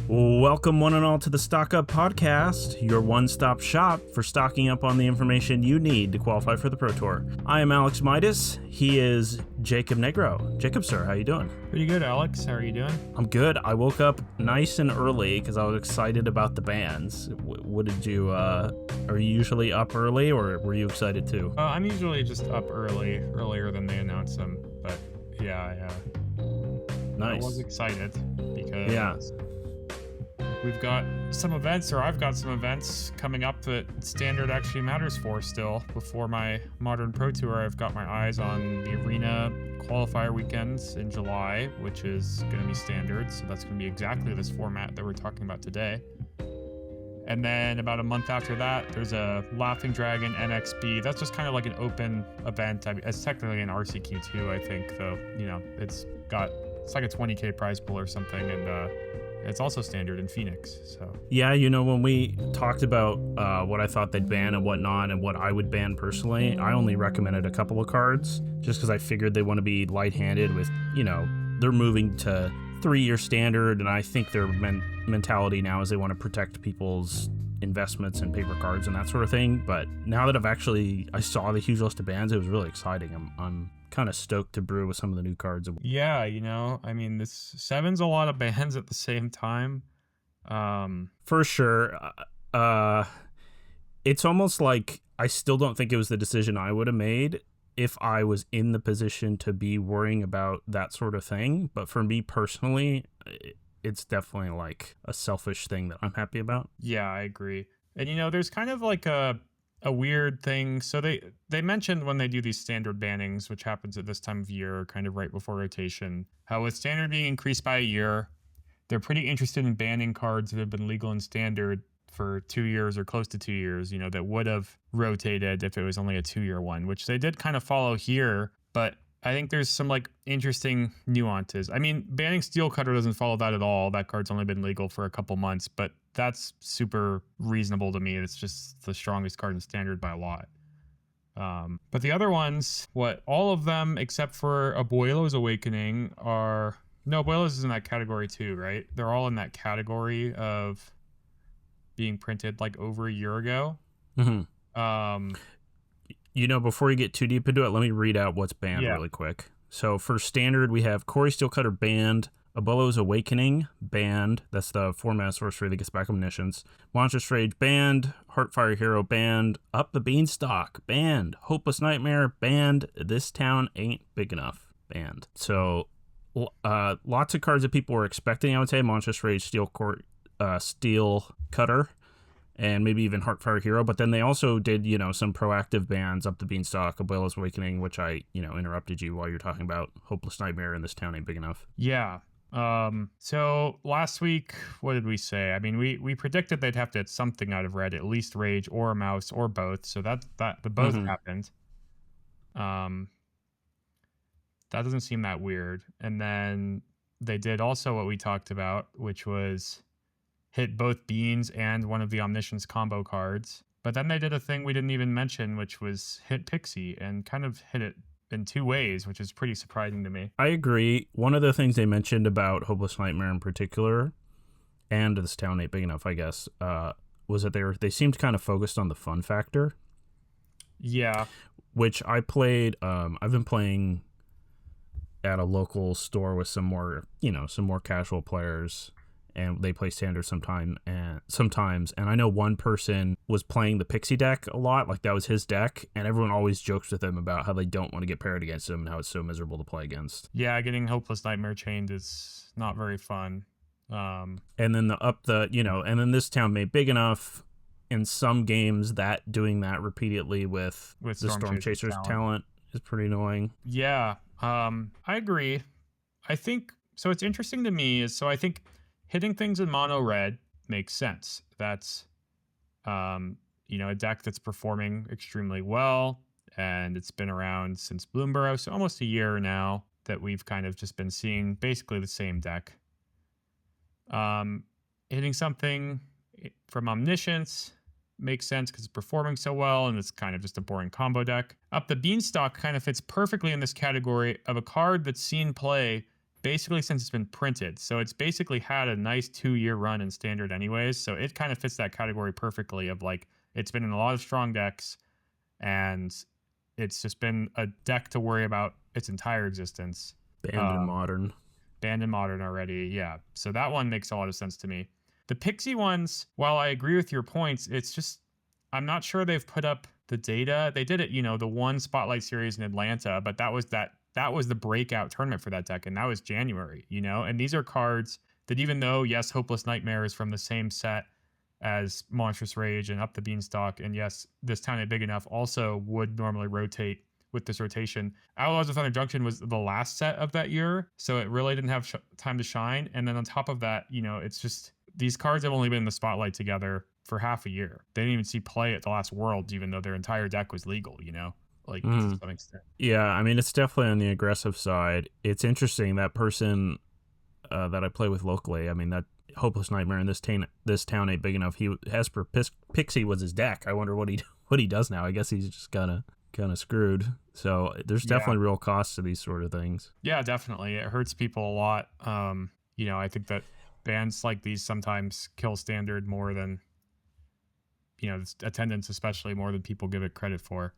Welcome, one and all, to the Stock Up Podcast, your one-stop shop for stocking up on the information you need to qualify for the Pro Tour. I am Alex Midas. He is Jacob Negro. Jacob, sir, how you doing? Pretty good, Alex. How are you doing? I'm good. I woke up nice and early because I was excited about the bands. What did you? Are you usually up early, or were you excited too? I'm usually just up earlier than they announce them. But yeah, Nice. I was excited because we've got some events, or I've got some events coming up that Standard actually matters for still. Before my Modern Pro Tour, I've got my eyes on the Arena qualifier weekends in July, which is going to be Standard. So that's going to be exactly this format that we're talking about today. And then about a month after that, there's a Laughing Dragon NXB. That's just kind of like an open event. I mean, it's technically an RCQ2, I think, though. You know, it's like a 20K prize pool or something, and it's also Standard in Phoenix. So yeah, you know, when we talked about what I thought they'd ban and whatnot, and what I would ban personally, I only recommended a couple of cards just because I figured they want to be light-handed with, you know, they're moving to 3-year Standard, and I think their mentality now is they want to protect people's investments in paper cards and that sort of thing. But now that I saw the huge list of bans, it was really exciting. I'm kind of stoked to brew with some of the new cards. yeah, you know, I mean, this 7's a lot of bans at the same time. For sure. It's almost like I still don't think it was the decision I would have made if I was in the position to be worrying about that sort of thing. But for me personally, it's definitely like a selfish thing that I'm happy about. Yeah, I agree. And, you know, there's kind of like a weird thing. So they mentioned when they do these Standard bannings, which happens at this time of year, kind of right before rotation, how with Standard being increased by a year, they're pretty interested in banning cards that have been legal in Standard for 2 years or close to 2 years, you know, that would have rotated if it was only a 2-year one, which they did kind of follow here. But I think there's some like interesting nuances. I mean, banning Steel Cutter doesn't follow that at all. That card's only been legal for a couple months, but that's super reasonable to me. It's just the strongest card in Standard by a lot. But the other ones, all of them except for Abuelo's Awakening are... No, Abuelo's is in that category too, right? They're all in that category of being printed like over a year ago. Mm-hmm. You know, before you get too deep into it, let me read out what's banned really quick. So for Standard, we have Corey Steelcutter banned, Abuelo's Awakening banned. That's the 4-mana sorcery that gets back omniscience. Monstrous Rage banned, Heartfire Hero banned, Up the Beanstalk banned, Hopeless Nightmare banned, This Town Ain't Big Enough banned. So lots of cards that people were expecting, I would say. Monstrous Rage, Steel Cutter, and maybe even Heartfire Hero. But then they also did, you know, some proactive bans, Up the Beanstalk, Abuelo's Awakening, which I, you know, interrupted you while you're talking about Hopeless Nightmare and This Town Ain't Big Enough. Yeah. So last week, what did we say? I mean, we predicted they'd have to hit something out of red, at least Rage or a Mouse or both. So the both happened. That doesn't seem that weird. And then they did also what we talked about, which was hit both Beans and one of the Omniscience combo cards. But then they did a thing we didn't even mention, which was hit Pixie, and kind of hit it in 2 ways, which is pretty surprising to me. I agree. One of the things they mentioned about Hopeless Nightmare in particular, and This Town Ain't Big Enough, I guess, was that they seemed kind of focused on the fun factor. Yeah. Which I played, I've been playing at a local store with some more casual players, and they play Standard sometimes, and I know one person was playing the Pixie deck a lot, like that was his deck, and everyone always jokes with him about how they don't want to get paired against him and how it's so miserable to play against. Yeah, getting Hopeless Nightmare chained is not very fun. And then and then This Town Made Big Enough, in some games, that doing that repeatedly with the Storm Chasers talent is pretty annoying. Yeah, I agree. I think, so it's interesting to me is, so I think hitting things in mono red makes sense. That's, a deck that's performing extremely well, and it's been around since Bloomborough, so almost a year now that we've kind of just been seeing basically the same deck. Hitting something from Omniscience makes sense because it's performing so well, and it's kind of just a boring combo deck. Up the Beanstalk kind of fits perfectly in this category of a card that's seen play basically since it's been printed. So it's basically had a nice 2-year run in standard anyways. So it kind of fits that category perfectly of like, it's been in a lot of strong decks and it's just been a deck to worry about its entire existence. Banned in Modern. Banned in Modern already, yeah. So that one makes a lot of sense to me. The Pixie ones, while I agree with your points, it's just, I'm not sure they've put up the data. They did it, the one Spotlight Series in Atlanta, but that was the breakout tournament for that deck, and that was January, And these are cards that, even though, yes, Hopeless Nightmare is from the same set as Monstrous Rage and Up the Beanstalk, and yes, This Town Ain't Big Enough also would normally rotate with this rotation. Outlaws of Thunder Junction was the last set of that year, so it really didn't have time to shine. And then on top of that, it's just, these cards have only been in the spotlight together for half a year. They didn't even see play at the last Worlds, even though their entire deck was legal, like to some extent. Yeah, I mean, it's definitely on the aggressive side. It's interesting, that person that I play with locally, I mean, that Hopeless Nightmare in This Town Ain't Big Enough, he, as per Pixie, was his deck. I wonder what he does now. I guess he's just kind of screwed. So there's definitely real costs to these sort of things. Yeah, definitely. It hurts people a lot. I think that bans like these sometimes kill standard more than, attendance, especially more than people give it credit for.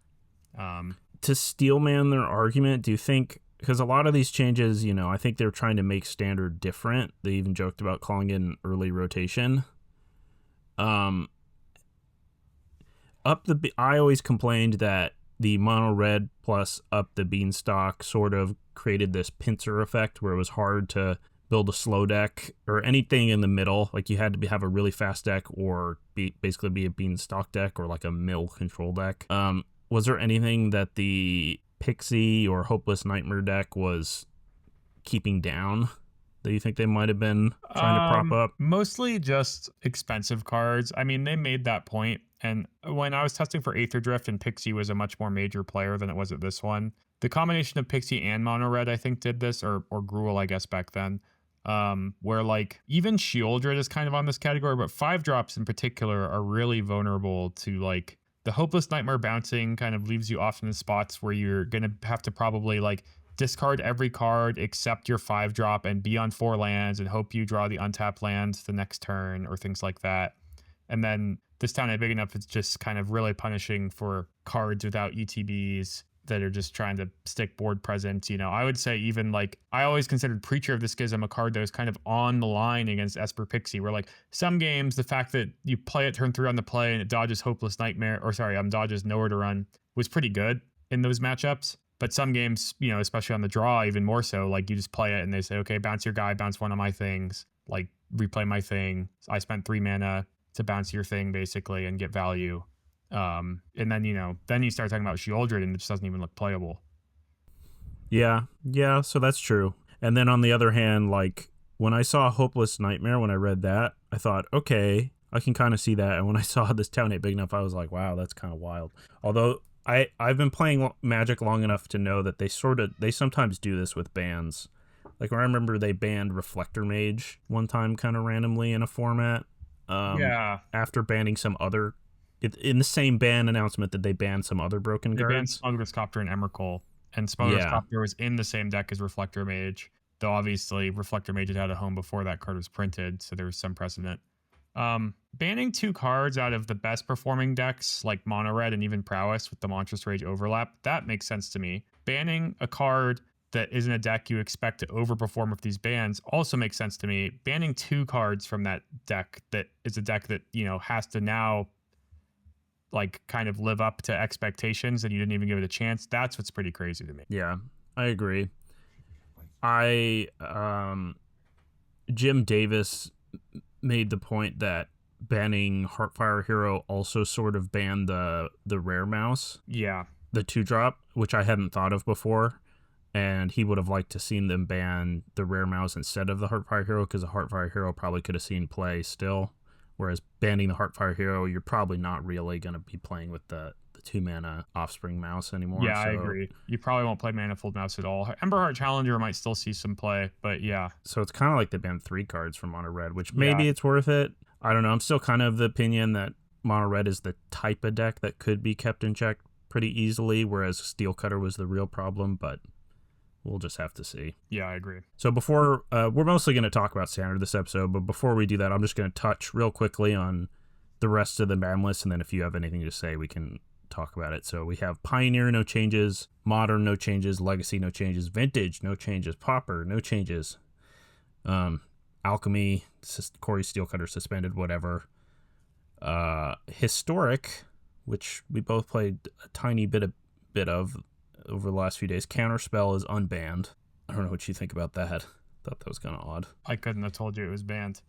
To steelman their argument, do you think, because a lot of these changes, I think they're trying to make standard different. They even joked about calling it an early rotation. I always complained that the mono red plus Up the Beanstalk sort of created this pincer effect where it was hard to build a slow deck or anything in the middle. Like, you had to have a really fast deck or basically be a Beanstalk deck or like a mill control deck. Was there anything that the Pixie or Hopeless Nightmare deck was keeping down that you think they might have been trying to prop up? Mostly just expensive cards. I mean, they made that point. And when I was testing for Aether Drift, and Pixie was a much more major player than it was at this one, the combination of Pixie and Mono Red, I think, did this, or Gruul, I guess, back then. Where like even Shieldred is kind of on this category, but 5-drops in particular are really vulnerable to like the Hopeless Nightmare bouncing kind of leaves you off in the spots where you're going to have to probably like discard every card except your 5-drop and be on 4 lands and hope you draw the untapped land the next turn or things like that. And then This Town Ain't Big Enough, it's just kind of really punishing for cards without ETBs that are just trying to stick board presence. I would say even like, I always considered Preacher of the Schism a card that was kind of on the line against Esper Pixie, where like some games, the fact that you play it turn 3 on the play and it dodges Hopeless Nightmare, dodges Nowhere to Run, was pretty good in those matchups. But some games, especially on the draw, even more so, like you just play it and they say, okay, bounce your guy, bounce one of my things, like replay my thing. I spent 3 mana to bounce your thing basically and get value. And then, then you start talking about Shieldred and it just doesn't even look playable. Yeah, so that's true. And then on the other hand, like when I saw Hopeless Nightmare, when I read that, I thought, okay, I can kind of see that. And when I saw This Town Ain't Big Enough, I was like, wow, that's kind of wild. Although I've been playing Magic long enough to know that they sometimes do this with bans. Like I remember they banned Reflector Mage one time kind of randomly in a format. After banning some other, in the same ban announcement that they banned some other broken cards. They banned Smuggler's Copter and Emrakul, and Smuggler's Copter was in the same deck as Reflector Mage, though obviously Reflector Mage had a home before that card was printed, so there was some precedent. Banning 2 cards out of the best performing decks like Mono Red and even Prowess with the Monstrous Rage overlap, that makes sense to me. Banning a card that isn't a deck you expect to overperform with these bans also makes sense to me. Banning 2 cards from that deck that is a deck that, has to now like kind of live up to expectations and you didn't even give it a chance, that's what's pretty crazy to me. Yeah, I agree. Jim Davis made the point that banning Heartfire Hero also sort of banned the rare mouse. Yeah. The 2-drop, which I hadn't thought of before. And he would have liked to seen them ban the rare mouse instead of the Heartfire Hero, because the Heartfire Hero probably could have seen play still. Whereas banning the Heartfire Hero, you're probably not really going to be playing with the 2-mana Offspring mouse anymore. Yeah, I agree. You probably won't play Manifold Mouse at all. Emberheart Challenger might still see some play, but yeah. So it's kind of like they banned 3 cards from Mono Red, which maybe it's worth it. I don't know. I'm still kind of the opinion that Mono Red is the type of deck that could be kept in check pretty easily, whereas Steel Cutter was the real problem, but We'll just have to see. Yeah, I agree. So before, we're mostly going to talk about Standard this episode, but before we do that, I'm just going to touch real quickly on the rest of the ban list, and then if you have anything to say, we can talk about it. So we have Pioneer, no changes. Modern, no changes. Legacy, no changes. Vintage, no changes. Pauper, no changes. Alchemy, Corey Steelcutter suspended, whatever. Historic, which we both played a tiny bit of over the last few days. Counterspell is unbanned. I don't know what you think about that. Thought that was kind of odd. I couldn't have told you it was banned.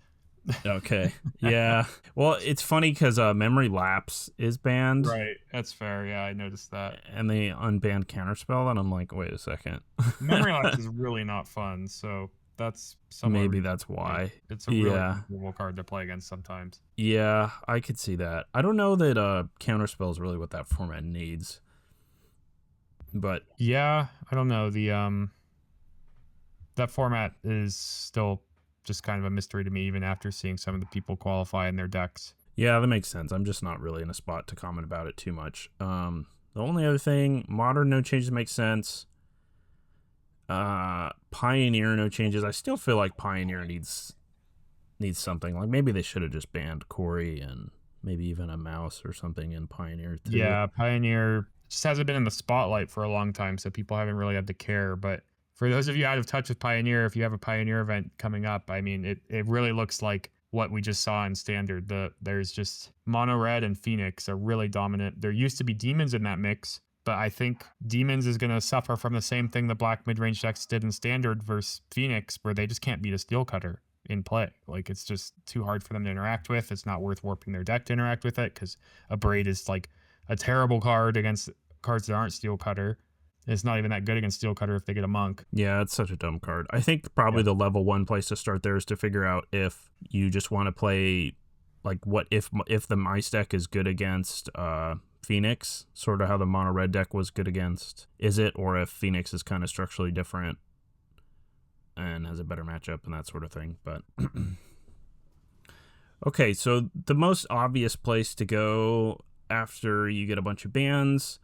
Okay. Yeah. Well, it's funny because Memory Lapse is banned. Right. That's fair. Yeah, I noticed that. And they unbanned Counterspell, and I'm like, wait a second. Memory Lapse is really not fun, so that's maybe that's why. It's a really cool card to play against sometimes. Yeah, I could see that. I don't know that Counterspell is really what that format needs. But yeah, I don't know. The that format is still just kind of a mystery to me, even after seeing some of the people qualify in their decks. Yeah, that makes sense. I'm just not really in a spot to comment about it too much. The only other thing, Modern, no changes makes sense. Pioneer, no changes. I still feel like Pioneer needs something. Like maybe they should have just banned Corey and maybe even a mouse or something in Pioneer too. Yeah, Pioneer just hasn't been in the spotlight for a long time, so people haven't really had to care. But for those of you out of touch with Pioneer, if you have a Pioneer event coming up, I mean, it really looks like what we just saw in Standard. There's just Mono Red and Phoenix are really dominant. There used to be Demons in that mix, but I think Demons is going to suffer from the same thing the black mid-range decks did in Standard versus Phoenix, where they just can't beat a Steelcutter in play. Like, it's just too hard for them to interact with. It's not worth warping their deck to interact with it, because Abrade is like a terrible card against cards that aren't Steelcutter. It's not even that good against Steelcutter if they get a Monk. Yeah, it's such a dumb card. I think probably the level 1 place to start there is to figure out if you just want to play, like, what if the Mice deck is good against Phoenix, sort of how the Mono Red deck was good against Izzet, or if Phoenix is kind of structurally different and has a better matchup and that sort of thing. But okay, so the most obvious place to go after you get a bunch of bans,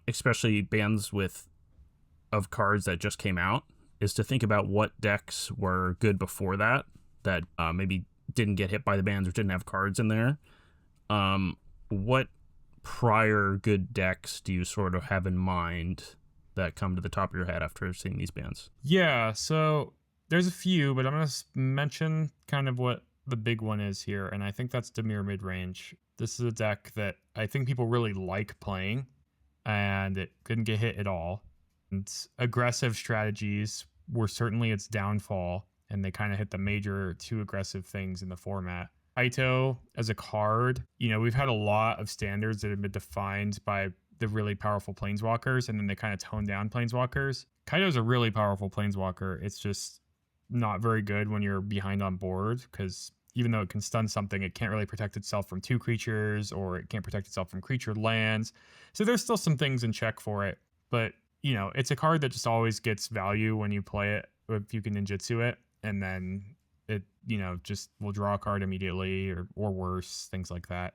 especially bans of cards that just came out, is to think about what decks were good before that maybe didn't get hit by the bans or didn't have cards in there. What prior good decks do you sort of have in mind that come to the top of your head after seeing these bans? Yeah, so there's a few, but I'm going to mention kind of what the big one is here, and I think that's Dimir Midrange. This is a deck that I think people really like playing, and it couldn't get hit at all. And aggressive strategies were certainly its downfall, and they kind of hit the major two aggressive things in the format. Kaito as a card, we've had a lot of standards that have been defined by the really powerful planeswalkers, and then they kind of tone down planeswalkers. Kaito's a really powerful planeswalker. It's just not very good when you're behind on board, because even though it can stun something, it can't really protect itself from 2 creatures, or it can't protect itself from creature lands. So there's still some things in check for it. But, it's a card that just always gets value when you play it, if you can ninjutsu it, and then it, just will draw a card immediately or worse, things like that.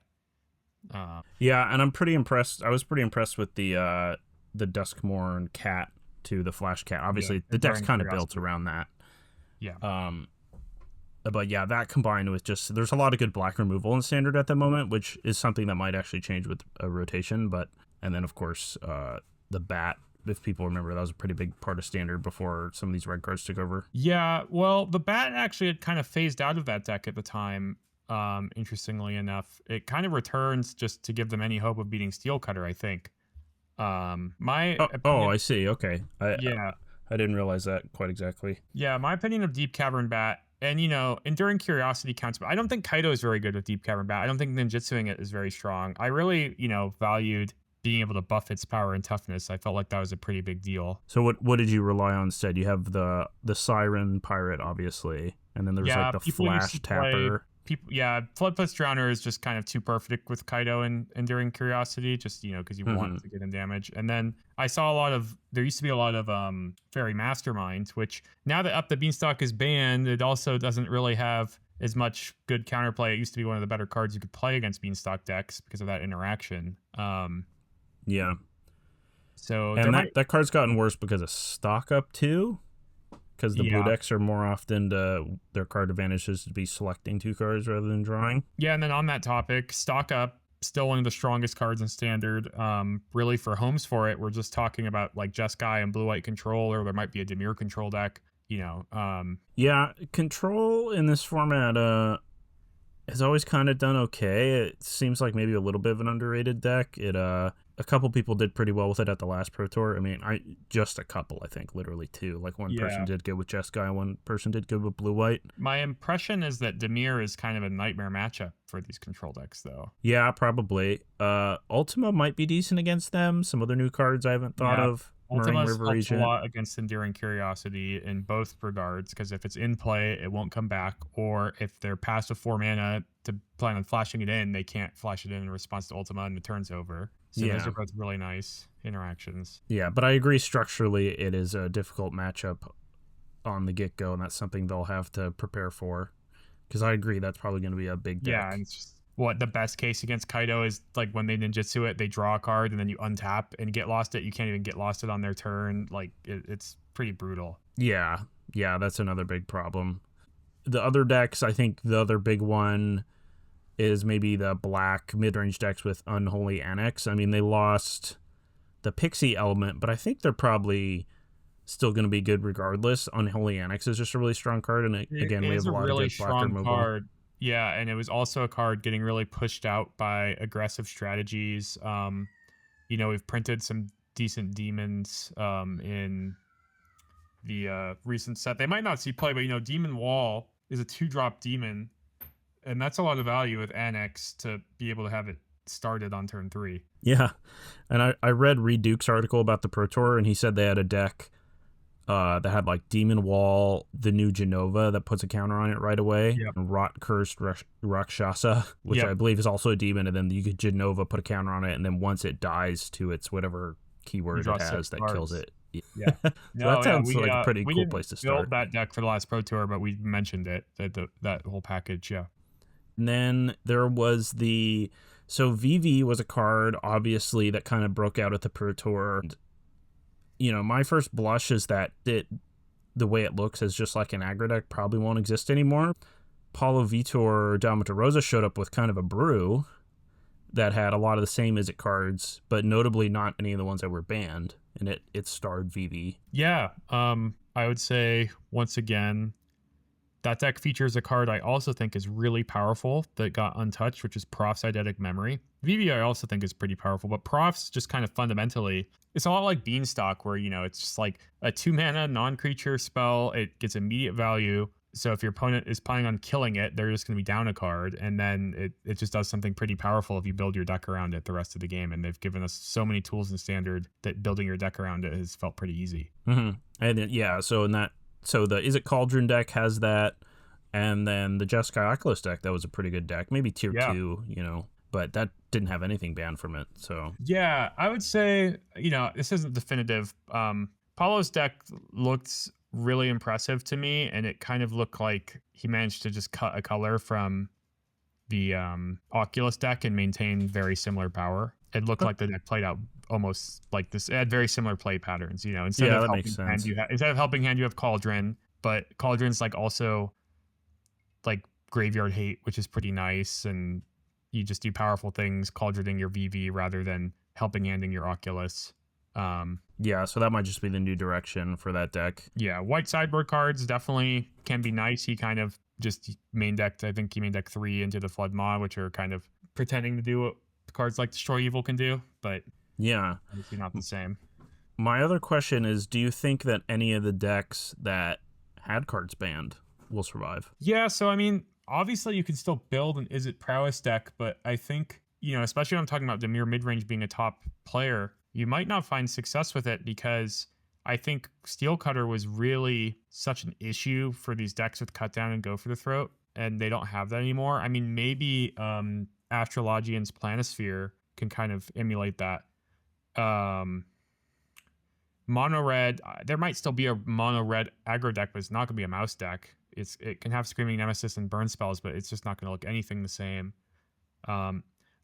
Yeah, and I'm pretty impressed. I was pretty impressed with the Duskmourn cat too, the Flash cat. Obviously, the deck's kind of built around that. Yeah. But yeah, that combined with just, there's a lot of good black removal in Standard at the moment, which is something that might actually change with a rotation. And then of course, the Bat, if people remember, that was a pretty big part of Standard before some of these red cards took over. Yeah, well, the Bat actually had kind of phased out of that deck at the time. Interestingly enough, it kind of returns just to give them any hope of beating Steelcutter, I think. I see. Okay. I didn't realize that quite exactly. Yeah, my opinion of Deep Cavern Bat, and Enduring Curiosity counts, but I don't think Kaito is very good with Deep Cavern Bat. I don't think ninjutsuing it is very strong. I really, valued being able to buff its power and toughness. I felt like that was a pretty big deal. So what did you rely on instead? You have the Siren Pirate, obviously, and then there's like the Flash Tapper. Floodplace Drowner is just kind of too perfect with Kaito and Enduring Curiosity, just because you want to get him damage. And then I saw there used to be a lot of Fairy Mastermind, which now that Up the Beanstalk is banned, it also doesn't really have as much good counterplay. It used to be one of the better cards you could play against Beanstalk decks because of that interaction. Yeah. So there And might, that card's gotten worse because of stock up too. Because the blue yeah. decks are more often their card advantage is to be selecting 2 cards rather than drawing. Yeah, and then on that topic, stock up, still one of the strongest cards in standard. Really for homes for it, we're just talking about like Jeskai and blue white control, or there might be a Dimir control deck. Yeah, control in this format has always kind of done okay. It seems like maybe a little bit of an underrated deck. A couple people did pretty well with it at the last Pro Tour. I mean, just a couple, I think, literally 2. Like one person did good with Jeskai, one person did good with blue white. My impression is that Dimir is kind of a nightmare matchup for these control decks, though. Yeah, probably. Ultima might be decent against them. Some other new cards I haven't thought of. Ultima River helps Agent. a lot against Enduring Curiosity in both regards, because if it's in play, it won't come back, or if they're past a 4 mana to plan on flashing it in, they can't flash it in response to Ultima and the turn's over. So those are both really nice interactions. Yeah, but I agree structurally it is a difficult matchup on the get-go, and that's something they'll have to prepare for. Because I agree that's probably going to be a big deck. Yeah, and it's just, what the best case against Kaido is like when they ninjutsu it, they draw a card and then you untap and get lost it. You can't even get lost it on their turn. Like it's pretty brutal. Yeah, that's another big problem. The other decks, I think the other big one is maybe the black mid-range decks with Unholy Annex. I mean, they lost the Pixie element, but I think they're probably still going to be good regardless. Unholy Annex is just a really strong card, and again, we have a lot of good black removal. Card. Yeah, and it was also a card getting really pushed out by aggressive strategies. We've printed some decent demons in the recent set. They might not see play, but Demon Wall is a 2-drop demon, and that's a lot of value with Annex to be able to have it started on turn 3. Yeah, and I read Reed Duke's article about the Pro Tour, and he said they had a deck that had like Demon Wall, the new Genova that puts a counter on it right away, and Rot Cursed Rakshasa, which I believe is also a demon, and then you could Genova, put a counter on it, and then once it dies to its whatever keyword it has that kills it. Yeah. That sounds like a pretty cool place to start. We built that deck for the last Pro Tour, but we mentioned it, that whole package, yeah. And then there was so VV was a card, obviously, that kind of broke out at the Pro Tour. My first blush is that the way it looks is just like an aggro deck probably won't exist anymore. Paulo Vitor Dalmata Rosa showed up with kind of a brew that had a lot of the same Izzet cards, but notably not any of the ones that were banned, and it starred VV. Yeah, I would say, once again, that deck features a card I also think is really powerful that got untouched, which is Prof's Eidetic Memory. VV I also think is pretty powerful, but Prof's just kind of fundamentally, it's a lot like Beanstalk, where, it's just like a 2-mana non-creature spell. It gets immediate value. So if your opponent is planning on killing it, they're just going to be down a card, and then it just does something pretty powerful if you build your deck around it the rest of the game. And they've given us so many tools in Standard that building your deck around it has felt pretty easy. Mm-hmm. And then, so the Izzet Cauldron deck has that, and then the Jeskai Oculus deck, that was a pretty good deck. Maybe tier 2, but that didn't have anything banned from it. So yeah, I would say, this isn't definitive. Paulo's deck looked really impressive to me, and it kind of looked like he managed to just cut a color from the Oculus deck and maintain very similar power. It looked like the deck played out almost like this. It had very similar play patterns, instead of helping hand, instead of helping hand, you have Cauldron, but Cauldron's like also like Graveyard Hate, which is pretty nice, and you just do powerful things Cauldroning your VV rather than helping handing your Oculus. So that might just be the new direction for that deck. Yeah, white sideboard cards definitely can be nice. He kind of just main decked, I think he main decked 3 into the Flood Maw, which are kind of pretending to do what cards like Destroy Evil can do, but obviously not the same. My other question is, do you think that any of the decks that had cards banned will survive? Yeah, so I mean, obviously you can still build an Izzet Prowess deck, but I think, especially when I'm talking about Dimir midrange being a top player, you might not find success with it, because I think Steel Cutter was really such an issue for these decks with Cut Down and Go for the Throat, and they don't have that anymore. I mean, maybe Astrologian's Planisphere can kind of emulate that. Mono red, there might still be a mono red aggro deck, but it's not going to be a mouse deck. It can have Screaming Nemesis and burn spells, but it's just not going to look anything the same.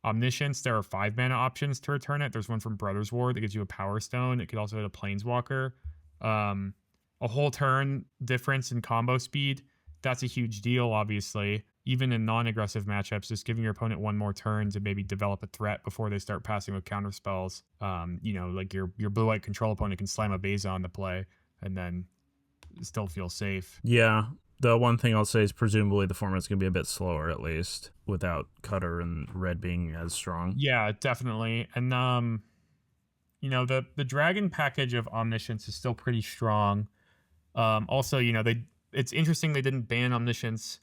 Omniscience, there are 5 mana options to return it. There's one from Brothers War that gives you a Power Stone. It could also hit a Planeswalker. A whole turn difference in combo speed. That's a huge deal, obviously. Even in non-aggressive matchups, just giving your opponent one more turn to maybe develop a threat before they start passing with counterspells. Like your blue-white control opponent can slam a Beza on the play and then still feel safe. Yeah. The one thing I'll say is presumably the format's going to be a bit slower, at least, without Cutter and Red being as strong. Yeah, definitely. And, the Dragon package of Omniscience is still pretty strong. Also, it's interesting they didn't ban Omniscience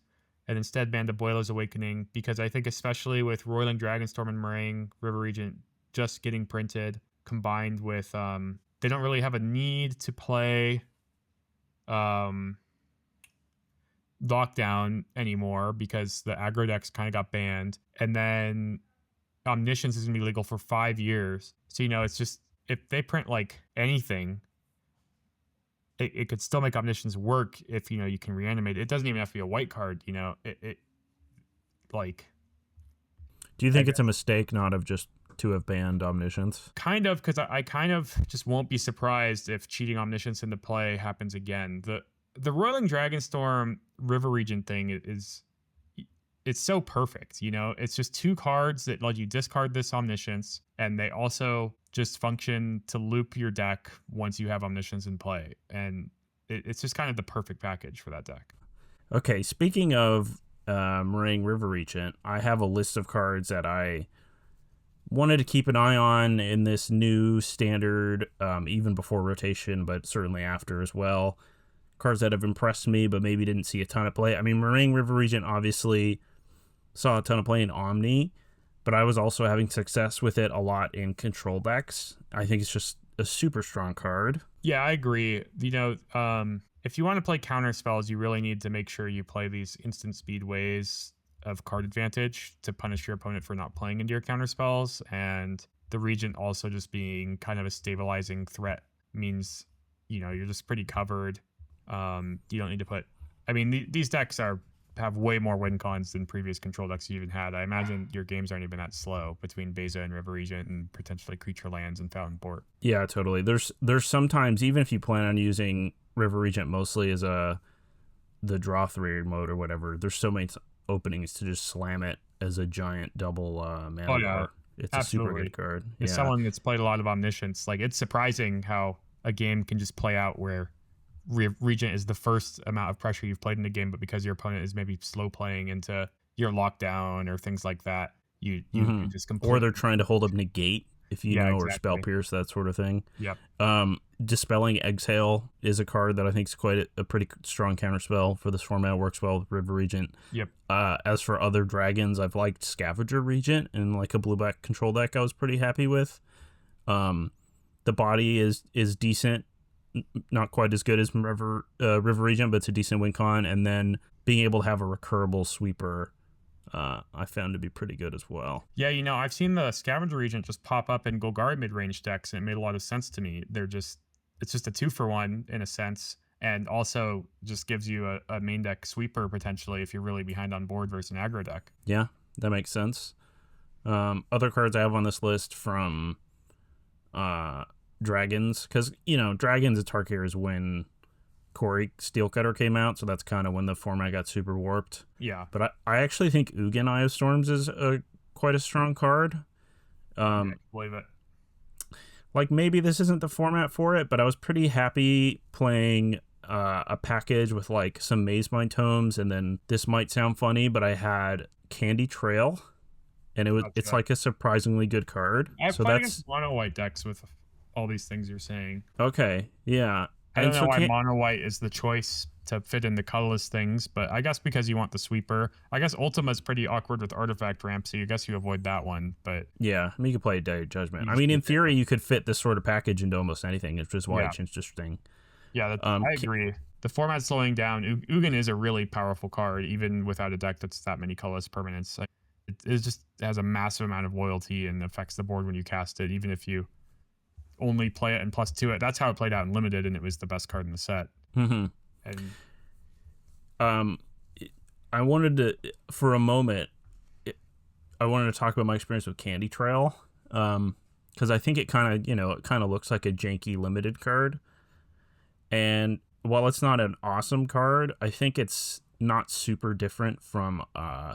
and instead banned Abuela's Awakening, because I think especially with Roiling Dragonstorm and Meringue River Regent just getting printed, combined with they don't really have a need to play Lockdown anymore because the aggro decks kind of got banned, and then Omniscience is gonna be legal for 5 years. So it's just, if they print like anything, it could still make Omniscience work if you can reanimate it. It doesn't even have to be a white card. Do you think it's a mistake not to have banned Omniscience? Kind of, because I kind of just won't be surprised if cheating Omniscience into play happens again. The Roiling Dragonstorm River Regent thing it's so perfect. It's just 2 cards that let you discard this Omniscience, and they also just function to loop your deck once you have Omniscience in play. And it's just kind of the perfect package for that deck. Okay, speaking of Meringue River Regent, I have a list of cards that I wanted to keep an eye on in this new standard, even before rotation, but certainly after as well. Cards that have impressed me, but maybe didn't see a ton of play. I mean, Meringue River Regent obviously saw a ton of play in Omni, but I was also having success with it a lot in control decks. I think it's just a super strong card. Yeah, I agree. If you want to play counter spells, you really need to make sure you play these instant speed ways of card advantage to punish your opponent for not playing into your counter spells. And the Regent also just being kind of a stabilizing threat means, you're just pretty covered. You don't need to put, these decks have way more win cons than previous control decks you even had. I imagine your games aren't even that slow between Beza and River Regent and potentially Creature Lands and Fountain Port. Yeah, totally. There's sometimes, even if you plan on using River Regent mostly as the draw 3 mode or whatever, there's so many openings to just slam it as a giant double mana bar. It's absolutely a super good card. As someone that's played a lot of Omniscience, it's surprising how a game can just play out where Regent is the first amount of pressure you've played in the game, but because your opponent is maybe slow playing into your lockdown or things like that, you can just completely... Or they're trying to hold up negate, if you know, exactly. Or spell pierce, that sort of thing. Yep. Dispelling Exhale is a card that I think is quite a pretty strong counterspell for this format. It works well with River Regent. Yep. As for other dragons, I've liked Scavenger Regent and a blue-black control deck I was pretty happy with. The body is decent. Not quite as good as River Regent, but it's a decent win con. And then being able to have a recurable sweeper, I found to be pretty good as well. Yeah, I've seen the Scavenger Regent just pop up in Golgari mid-range decks, and it made a lot of sense to me. It's just a 2-for-1 in a sense, and also just gives you a main deck sweeper potentially if you're really behind on board versus an aggro deck. Yeah, that makes sense. Other cards I have on this list from Dragons, because Dragons at Tarkir is when Kori Steelcutter came out, so that's kind of when the format got super warped. Yeah, but I actually think Ugin Eye of Storms is quite a strong card. I believe it. Maybe this isn't the format for it, but I was pretty happy playing a package with some Maze Mind Tomes, and then this might sound funny, but I had Candy Trail, and it's a surprisingly good card. I've played against mono white decks with all these things you're saying. Okay, yeah. I don't know why mono white is the choice to fit in the colorless things, but I guess because you want the sweeper. I guess Ultima's pretty awkward with artifact ramp, so I guess you avoid that one. But yeah, you could play Day of Judgment. In theory, you could fit this sort of package into almost anything, which is why it's interesting. Yeah, I agree. The format's slowing down. Ugin is a really powerful card, even without a deck that's that many colorless permanents. It just has a massive amount of loyalty and affects the board when you cast it, even if you only play it and +2 it. That's how it played out in Limited, and it was the best card in the set. Mm-hmm. And I wanted to, for a moment, I wanted to talk about my experience with Candy Trail, because I think it kind of looks like a janky limited card, and while it's not an awesome card, I think it's not super different from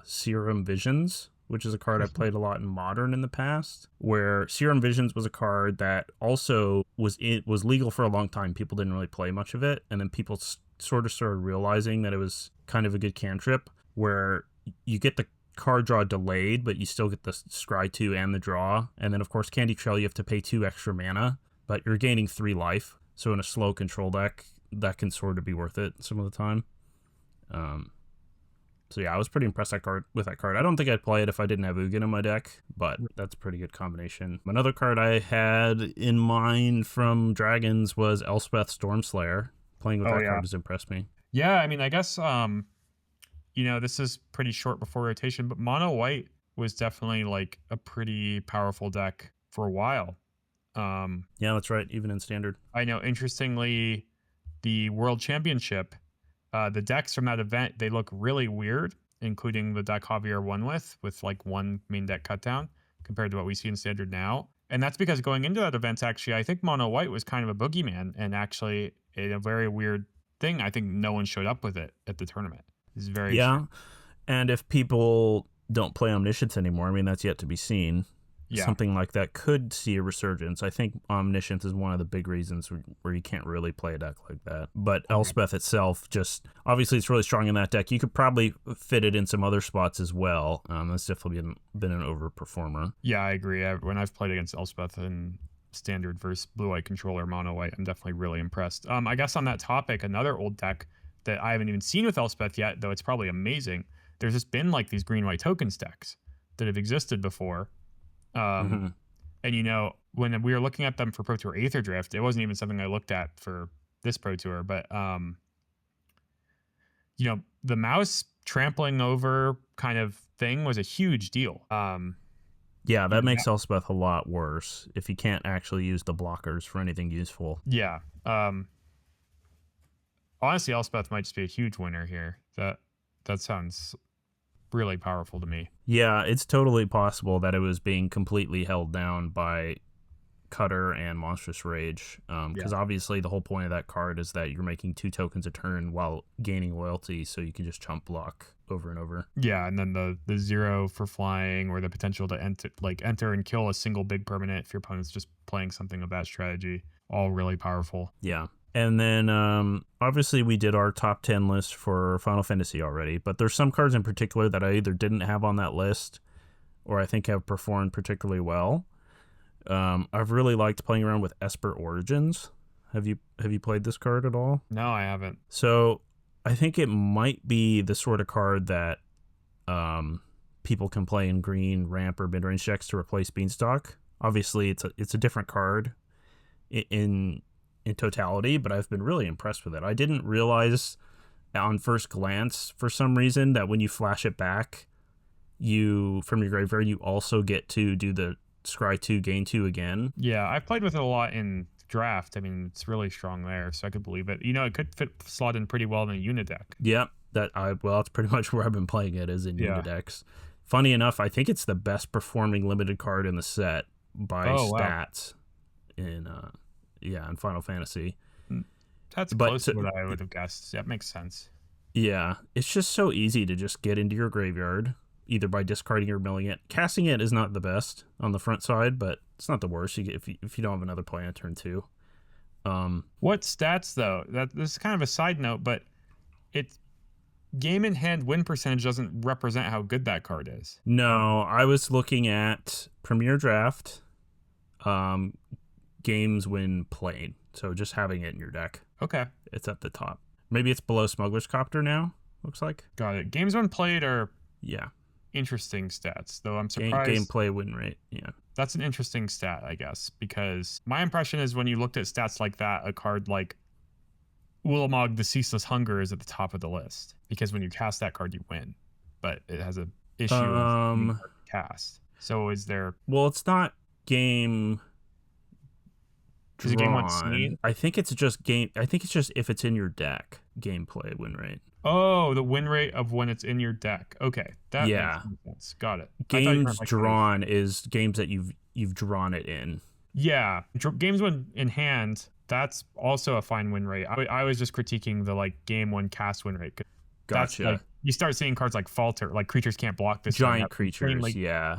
Serum Visions, which is a card I've played a lot in Modern in the past, where Serum Visions was a card that also was legal for a long time. People didn't really play much of it, and then people sort of started realizing that it was kind of a good cantrip, where you get the card draw delayed, but you still get the scry 2 and the draw. And then, of course, Candy Trail, you have to pay 2 extra mana, but you're gaining 3 life. So in a slow control deck, that can sort of be worth it some of the time. So yeah, I was pretty impressed with that card. I don't think I'd play it if I didn't have Ugin in my deck, but that's a pretty good combination. Another card I had in mind from Dragons was Elspeth Stormslayer. Playing with that card has impressed me. Yeah, I mean, I guess, this is pretty short before rotation, but Mono White was definitely like a pretty powerful deck for a while. Yeah, that's right, even in Standard. I know, interestingly, the World Championship, the decks from that event, they look really weird, including the deck Javier won with like one main deck cut down compared to what we see in Standard now. And that's because going into that event, actually, I think Mono White was kind of a boogeyman, and actually a very weird thing. I think no one showed up with it at the tournament. It's very strange. And if people don't play Omniscience anymore, I mean, that's yet to be seen. Yeah. Something like that could see a resurgence. I think Omniscience is one of the big reasons where you can't really play a deck like that. But Elspeth itself, just obviously it's really strong in that deck. You could probably fit it in some other spots as well. That's definitely been an overperformer. Yeah, I agree. When I've played against Elspeth in Standard versus Blue-White Controller Mono White, I'm definitely really impressed. I guess on that topic, another old deck that I haven't even seen with Elspeth yet, though it's probably amazing. There's just been like these green-white tokens decks that have existed before. And when we were looking at them for Pro Tour Aether Drift, it wasn't even something I looked at for this Pro Tour, but the mouse trampling over kind of thing was a huge deal. Yeah, that makes Elspeth a lot worse if you can't actually use the blockers for anything useful. Yeah. Honestly, Elspeth might just be a huge winner here. That sounds really powerful to me. Yeah, it's totally possible that it was being completely held down by Cutter and Monstrous Rage, because obviously the whole point of that card is that you're making 2 tokens a turn while gaining loyalty, so you can just chump block over and over. Yeah, and then the 0 for flying, or the potential to enter and kill a single big permanent if your opponent's just playing something of that strategy, all really powerful. Yeah. And then, obviously, we did our top 10 list for Final Fantasy already, but there's some cards in particular that I either didn't have on that list or I think have performed particularly well. I've really liked playing around with Esper Origins. Have you played this card at all? No, I haven't. So I think it might be the sort of card that people can play in green, ramp, or mid-range decks to replace Beanstalk. Obviously, it's a different card in totality, but I've been really impressed with it. I didn't realize on first glance, for some reason, that when you flash it back, from your graveyard, you also get to do the scry 2, gain 2 again. Yeah, I've played with it a lot in draft. I mean, it's really strong there, so I could believe it. It could slot in pretty well in a unit deck. Yeah, that's pretty much where I've been playing it, is in unit decks. Funny enough, I think it's the best performing limited card in the set by stats in Final Fantasy. That's close to what I would have guessed. That makes sense. Yeah, it's just so easy to just get into your graveyard, either by discarding or milling it. Casting it is not the best on the front side, but it's not the worst if you don't have another play on turn 2. What stats, though? This is kind of a side note, but it's game in hand win percentage doesn't represent how good that card is. No, I was looking at Premier Draft, games when played. So just having it in your deck. Okay. It's at the top. Maybe it's below Smuggler's Copter now, looks like. Got it. Games when played are interesting stats, though I'm surprised. Gameplay win rate, yeah. That's an interesting stat, I guess, because my impression is when you looked at stats like that, a card like Ulamog the Ceaseless Hunger is at the top of the list, because when you cast that card, you win. But it has an issue of cast. So is there... Well, it's not game... Is it game 1 I think it's just if it's in your deck. gameplay win rate. Oh, the win rate of when it's in your deck. Okay, that makes sense. Got it. Games drawn is games that you've drawn it in. Yeah, games when in hand. That's also a fine win rate. I was just critiquing the like game one cast win rate. Gotcha. Like, you start seeing cards like Falter, like creatures can't block this giant turn. Creatures, like, yeah.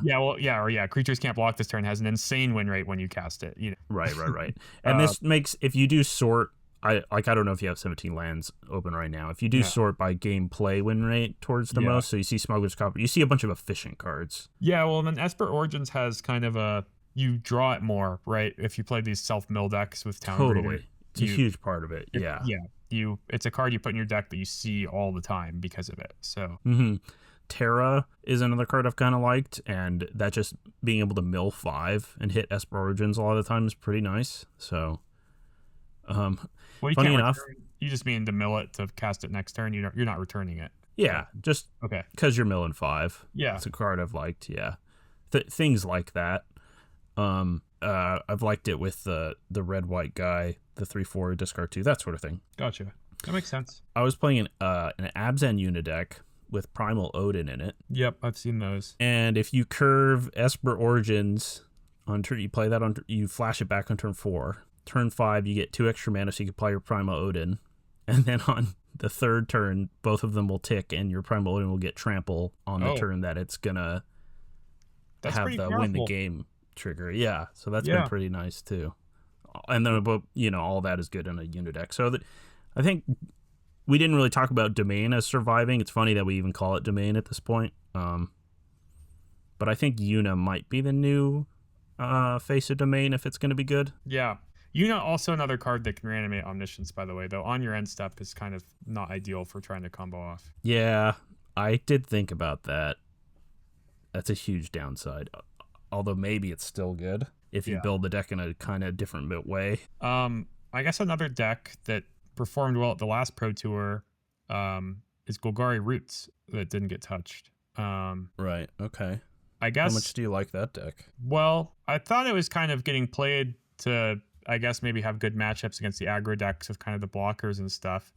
Creatures can't block this turn has an insane win rate when you cast it. Right. And this makes, if you do sort, I don't know if you have 17 lands open right now. If you do sort by gameplay win rate towards the most, so you see Smuggler's Copper, you see a bunch of efficient cards. Yeah, well, then Esper Origins has kind of you draw it more, right? If you play these self-mill decks with Town Breeder, it's a huge part of it. Yeah. It's a card you put in your deck that you see all the time because of it. So Terra is another card I've kind of liked, and that just being able to mill 5 and hit Esper Origins a lot of the time is pretty nice. So, funny enough, you just mean to mill it to cast it next turn. You're not returning it. Yeah, just because you're milling 5. Yeah, it's a card I've liked. Yeah, things like that. I've liked it with the red white guy, the 3/4 discard 2, that sort of thing. Gotcha. That makes sense. I was playing an Abzan Unideck with Primal Odin in it. Yep, I've seen those. And if you curve Esper Origins on turn, you play that on, you flash it back on turn 4. Turn 5, you get 2 extra mana, so you can play your Primal Odin. And then on the third turn, both of them will tick, and your Primal Odin will get trample on the turn that it's gonna have the win the game trigger. Yeah, so that's been pretty nice too. And then, all that is good in a Unideck. So I think we didn't really talk about Domain as surviving. It's funny that we even call it Domain at this point. But I think Una might be the new face of Domain if it's going to be good. Yeah. Una also another card that can reanimate Omniscience, by the way, though on your end step is kind of not ideal for trying to combo off. Yeah, I did think about that. That's a huge downside. Although maybe it's still good if you build the deck in a kind of different way. I guess another deck that performed well at the last Pro Tour is Golgari Roots that didn't get touched. Right, okay. I guess. How much do you like that deck? Well, I thought it was kind of getting played to, I guess, maybe have good matchups against the aggro decks with kind of the blockers and stuff.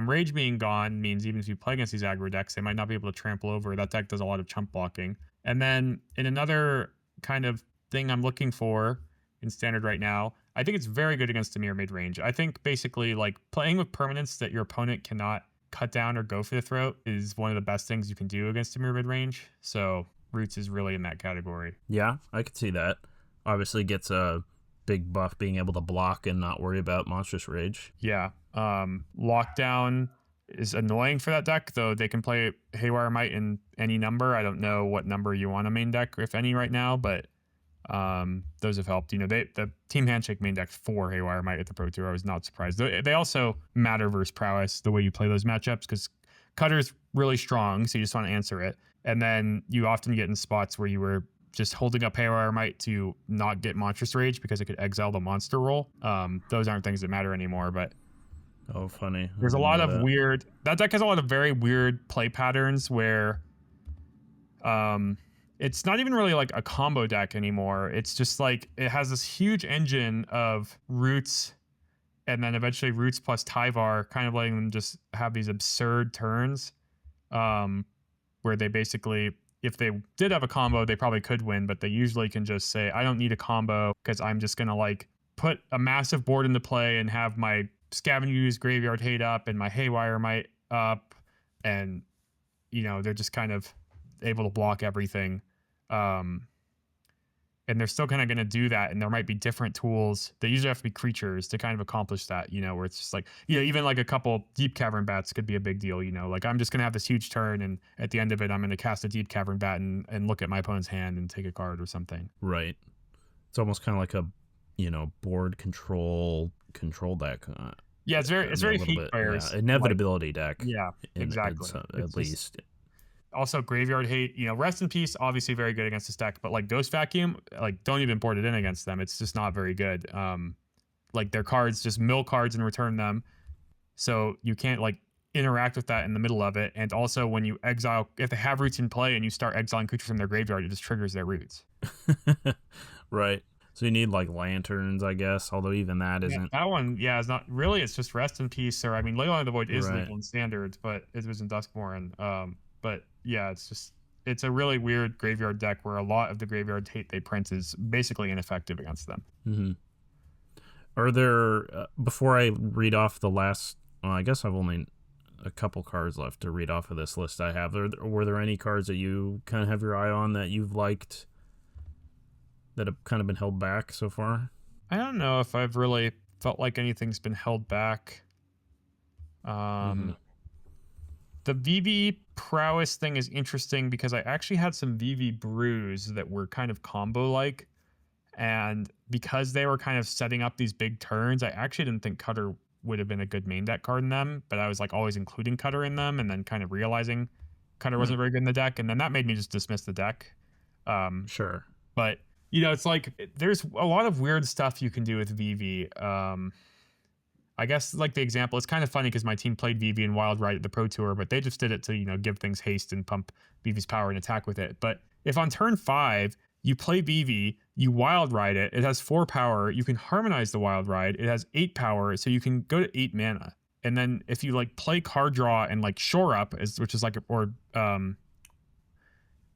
Rage being gone means even if you play against these aggro decks, they might not be able to trample over. That deck does a lot of chump blocking. And then in another kind of thing I'm looking for in Standard right now, I think it's very good against Dimir mid-range. I think basically like playing with permanents that your opponent cannot cut down or go for the throat is one of the best things you can do against Dimir mid-range. So Roots is really in that category. Yeah, I could see that. Obviously gets a big buff being able to block and not worry about Monstrous Rage. Yeah. Lockdown is annoying for that deck, though they can play Haywire Might in any number. I don't know what number you want a main deck, if any, right now, but those have helped. The Team Handshake main deck for Haywire Might at the Pro Tour, I was not surprised. They also matter versus prowess, the way you play those matchups, because Cutter's really strong, so you just want to answer it. And then you often get in spots where you were just holding up Haywire Might to not get Monstrous Rage because it could exile the monster roll. Those aren't things that matter anymore, but oh, funny. There's a lot of weird... That deck has a lot of very weird play patterns where it's not even really like a combo deck anymore. It's just like it has this huge engine of Roots and then eventually Roots plus Tyvar, kind of letting them just have these absurd turns where they basically... If they did have a combo, they probably could win, but they usually can just say, I don't need a combo because I'm just going to like put a massive board into play and have my Scavenger Use Graveyard Hate up and my Haywire Might up. And, they're just kind of able to block everything. And they're still kind of going to do that. And there might be different tools. They usually have to be creatures to kind of accomplish that, where it's just like, even like a couple Deep Cavern Bats could be a big deal, like I'm just going to have this huge turn. And at the end of it, I'm going to cast a Deep Cavern Bat and look at my opponent's hand and take a card or something. Right. It's almost kind of like a, board control deck. Yeah, it's very Hate Fires. Yeah, inevitability deck. Yeah, exactly. At least. Also, Graveyard Hate, Rest in Peace, obviously very good against this deck, but like Ghost Vacuum, like don't even board it in against them. It's just not very good. Like their cards, just mill cards and return them. So you can't like interact with that in the middle of it. And also when you exile, if they have Roots in play and you start exiling creatures from their graveyard, it just triggers their Roots. Right. So you need like lanterns, I guess. Although even that Yeah, isn't that one, yeah, is not really. It's just Rest in Peace, or I mean, Leyline of the Void is right. legal in Standard, but it was in Duskmourn. But yeah, it's a really weird graveyard deck where a lot of the graveyard hate they print is basically ineffective against them. Mm-hmm. Are there before I read off the last? Well, I guess I've only a couple cards left to read off of this list I have. Were there any cards that you kind of have your eye on that you've liked that have kind of been held back so far? I don't know if I've really felt like anything's been held back. Mm-hmm. The VV prowess thing is interesting because I actually had some VV brews that were kind of combo like. And because they were kind of setting up these big turns, I actually didn't think Cutter would have been a good main deck card in them, but I was like always including Cutter in them and then kind of realizing Cutter wasn't very good in the deck. And then that made me just dismiss the deck. Sure. But, it's like there's a lot of weird stuff you can do with VV. I guess like the example, it's kind of funny because my team played VV and Wild Ride at the Pro Tour, but they just did it to, give things haste and pump VV's power and attack with it. But if on turn 5, you play VV, you Wild Ride it, it has 4 power, you can harmonize the Wild Ride, it has 8 power, so you can go to 8 mana. And then if you like play card draw and like Shore Up, which is like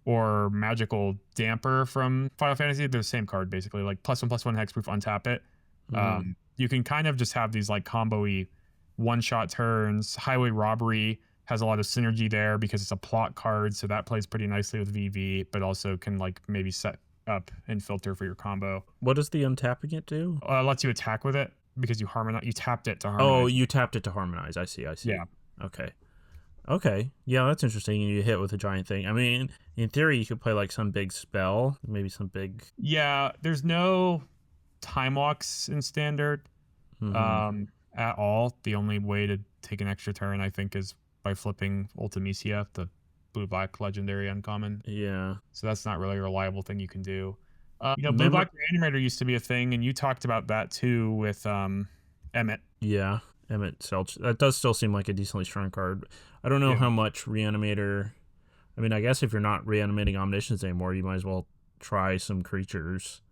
or Magical Damper from Final Fantasy, they're the same card basically, like +1/+1 hexproof, untap it. You can kind of just have these like combo-y one-shot turns. Highway Robbery has a lot of synergy there because it's a plot card, so that plays pretty nicely with VV, but also can like maybe set up and filter for your combo. What does the untapping it do? Lets you attack with it because you tapped it to harmonize. Oh, you tapped it to harmonize. I see. Yeah. Okay. Yeah, that's interesting. And you hit with a giant thing. I mean, in theory, you could play like some big spell, maybe some big. Yeah, there's no time walks in Standard at all. The only way to take an extra turn, I think, is by flipping Ultimecia, the blue-black legendary uncommon. Yeah. So that's not really a reliable thing you can do. Blue-black Reanimator used to be a thing, and you talked about that too with Emmett. Yeah, Emmett Selch. That does still seem like a decently strong card. I don't know how much Reanimator. I mean, I guess if you're not reanimating Omniscience anymore, you might as well try some creatures.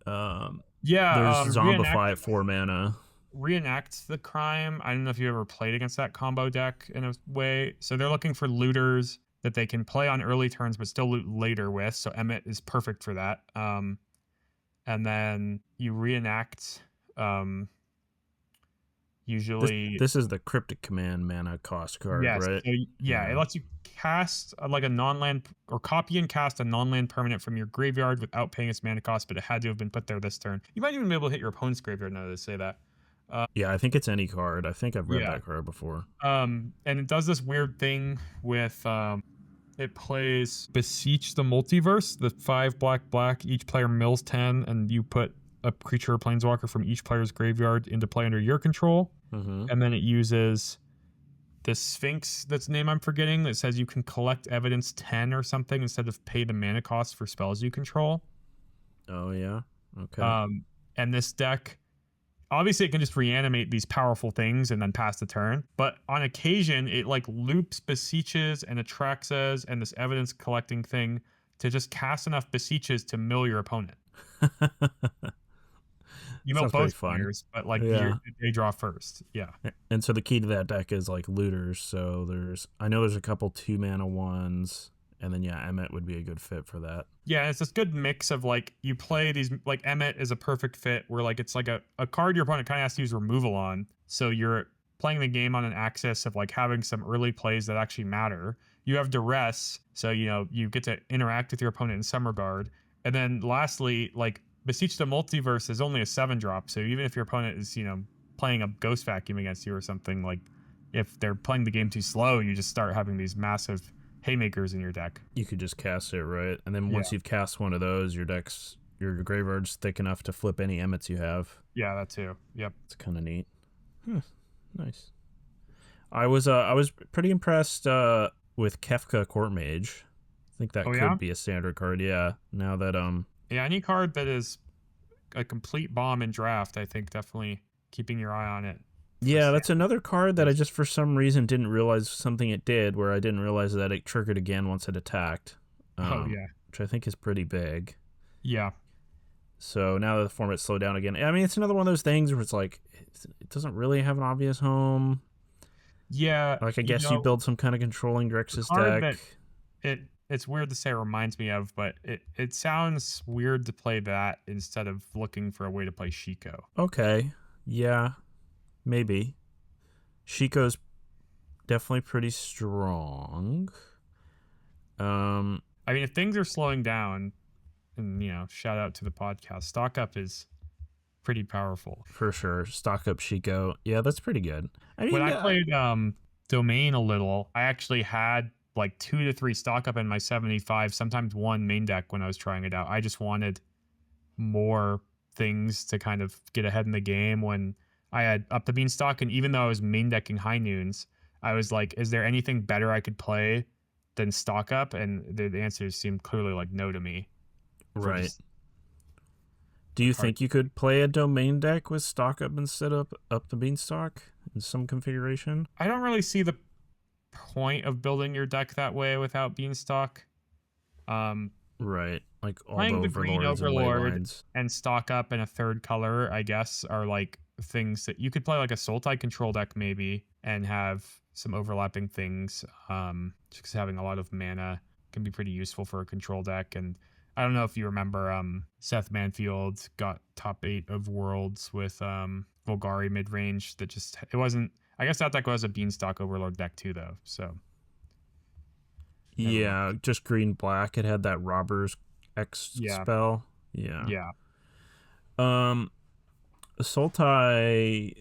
There's Zombify at 4 mana. Reenact the Crime. I don't know if you ever played against that combo deck in a way. So they're looking for looters that they can play on early turns but still loot later with. So Emmett is perfect for that. And then you reenact. Usually, this is the Cryptic Command mana cost card, right? So, it lets you cast like a non-land or copy and cast a non-land permanent from your graveyard without paying its mana cost, but it had to have been put there this turn. You might even be able to hit your opponent's graveyard now that I say that. Yeah, I think it's any card. I think I've read that card before. And it does this weird thing with it plays Beseech the Multiverse, the 5 black, each player mills 10, and you put a creature or planeswalker from each player's graveyard into play under your control. And then it uses this Sphinx, that's name I'm forgetting, that says you can collect evidence 10 or something instead of pay the mana cost for spells you control. Oh, yeah. Okay. And this deck, obviously it can just reanimate these powerful things and then pass the turn. But on occasion, it like loops Beseeches and Atraxas and this evidence collecting thing to just cast enough Beseeches to mill your opponent. You mill both players, but like they draw first. Yeah. And so the key to that deck is like looters. So I know there's a couple 2 mana ones. And then, Emmett would be a good fit for that. Yeah, it's this good mix of, like, you play these, like, Emmett is a perfect fit where, like, it's like a card your opponent kind of has to use removal on. So you're playing the game on an axis of, like, having some early plays that actually matter. You have Duress, so, you get to interact with your opponent in some regard. And then, lastly, like, Beseech the Multiverse is only a 7-drop, so even if your opponent is, playing a Ghost Vacuum against you or something, like, if they're playing the game too slow, you just start having these massive haymakers in your deck. You could just cast it, right? And then once you've cast one of those, your graveyard's thick enough to flip any Emmets you have. Yeah, that too. Yep. It's kind of neat. Nice. I was pretty impressed with Kefka Court Mage. I think that could be a standard card, now that any card that is a complete bomb in draft, I think definitely keeping your eye on it. Yeah, that's another card that I just for some reason didn't realize something it did, where I didn't realize that it triggered again once it attacked. Which I think is pretty big. Yeah. So now that the format's slowed down again, I mean, it's another one of those things where it's like it doesn't really have an obvious home. Yeah, Like I guess you build some kind of controlling Drex's deck. That it's weird to say it reminds me of, but it sounds weird to play that instead of looking for a way to play Shiko. Okay, yeah, maybe. Shiko's definitely pretty strong. I mean, if things are slowing down, and shout out to the podcast, Stock Up is pretty powerful for sure. Stock Up Shiko, yeah, that's pretty good. I mean, when I played Domain a little, I actually had like 2 to 3 Stock Up in my 75, sometimes 1 main deck when I was trying it out. I just wanted more things to kind of get ahead in the game when I had Up the Beanstalk, and even though I was main decking High Noons, I was like, is there anything better I could play than Stock Up? And the answers seemed clearly like no to me. Right. Do you think you could play a Domain deck with Stock Up instead of Up the Beanstalk in some configuration? I don't really see the point of building your deck that way without Beanstalk. Right. Like all playing the Green Overlord and Stock Up in a third color, I guess, are like things that you could play like a Sultai control deck maybe and have some overlapping things. Just because having a lot of mana can be pretty useful for a control deck. And I don't know if you remember, Seth Manfield got top 8 of Worlds with Volgari mid range. It wasn't. I guess that deck was a Beanstalk Overlord deck too, though. So yeah, just green black. It had that Robbers X spell. Yeah. Yeah. Sultai,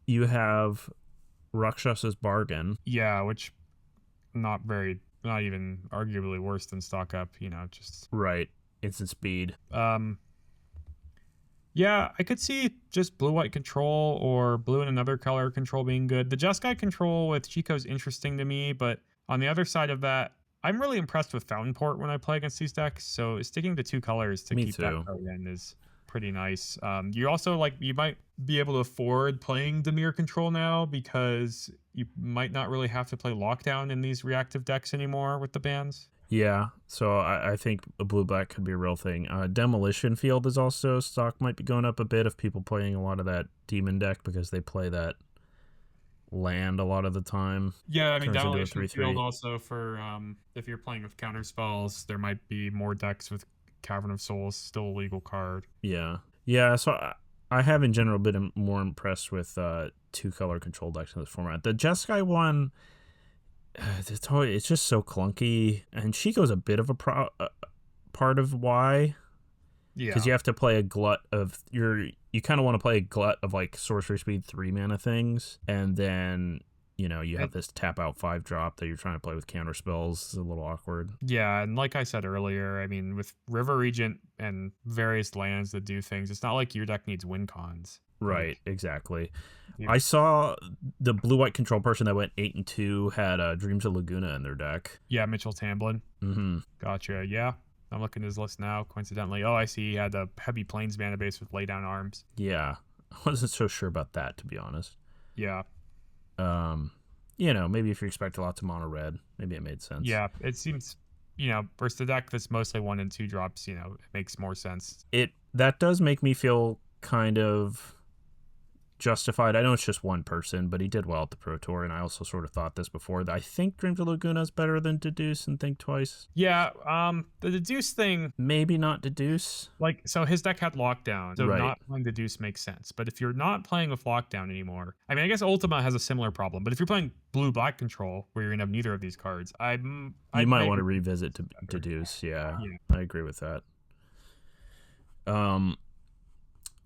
you have Rakshas's Bargain. Yeah, which not even arguably worse than Stock Up, just right. Instant speed. Yeah, I could see just blue-white control or blue and another color control being good. The Jeskai control with Chico is interesting to me, but on the other side of that, I'm really impressed with Fountain Port when I play against these decks. So sticking to 2 colors to keep that card in is pretty nice. You also you might be able to afford playing Dimir control now because you might not really have to play Lockdown in these reactive decks anymore with the bans. Yeah, so I think a blue-black could be a real thing. Demolition Field is also, stock might be going up a bit of people playing a lot of that demon deck because they play that land a lot of the time. Yeah, I mean, Demolition Field also for if you're playing with counter spells, there might be more decks with Cavern of Souls, still a legal card. Yeah. Yeah, so I have in general been more impressed with 2-color control decks in this format. The Jeskai one, it's just so clunky, and Shiko's a bit of a part of why. Yeah, because you have to play a glut of you kind of want to play a glut of like sorcery speed 3 mana things, and then you have this tap out 5-drop that you're trying to play with counter spells. It's a little awkward. Yeah, and like I said earlier, I mean, with River Regent and various lands that do things, it's not like your deck needs win cons. Right, exactly. Yeah. I saw the blue-white control person that went 8-2 had Dreams of Laguna in their deck. Yeah, Mitchell Tamblin. Mm-hmm. Gotcha. Yeah, I'm looking at his list now, coincidentally. Oh, I see he had a heavy Plains mana base with Laydown Arms. Yeah, I wasn't so sure about that, to be honest. Yeah. Maybe if you expect a lot to mono red, maybe it made sense. Yeah, it seems, versus the deck that's mostly 1 and 2 drops, it makes more sense. That does make me feel kind of justified. I know it's just one person, but he did well at the Pro Tour, and I also sort of thought this before. I think Dreams of Laguna is better than Deduce and Think Twice. Yeah, the Deduce thing... Maybe not Deduce. So his deck had Lockdown, so not playing Deduce makes sense. But if you're not playing with Lockdown anymore... I mean, I guess Ultima has a similar problem, but if you're playing blue-black control, where you're going to have neither of these cards, you might want to revisit Deduce, yeah. I agree with that.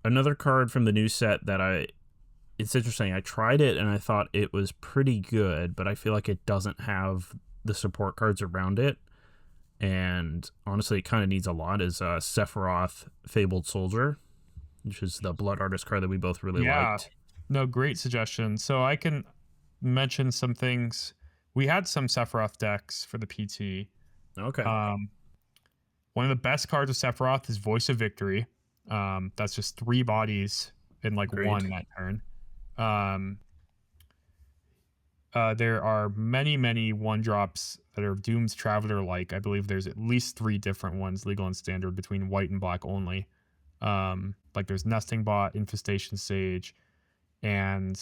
Another card from the new set that it's interesting. I tried it and I thought it was pretty good, but I feel like it doesn't have the support cards around it. And honestly, it kind of needs a lot. Is Sephiroth Fabled Soldier, which is the Blood Artist card that we both really liked. No, great suggestion. So I can mention some things. We had some Sephiroth decks for the PT. Okay. One of the best cards of Sephiroth is Voice of Victory. That's just 3 bodies in 1 that turn. there are many one drops that are Doom's Traveler like. I believe there's at least 3 different ones, legal and standard, between white and black only. Like there's Nesting Bot, Infestation Sage, and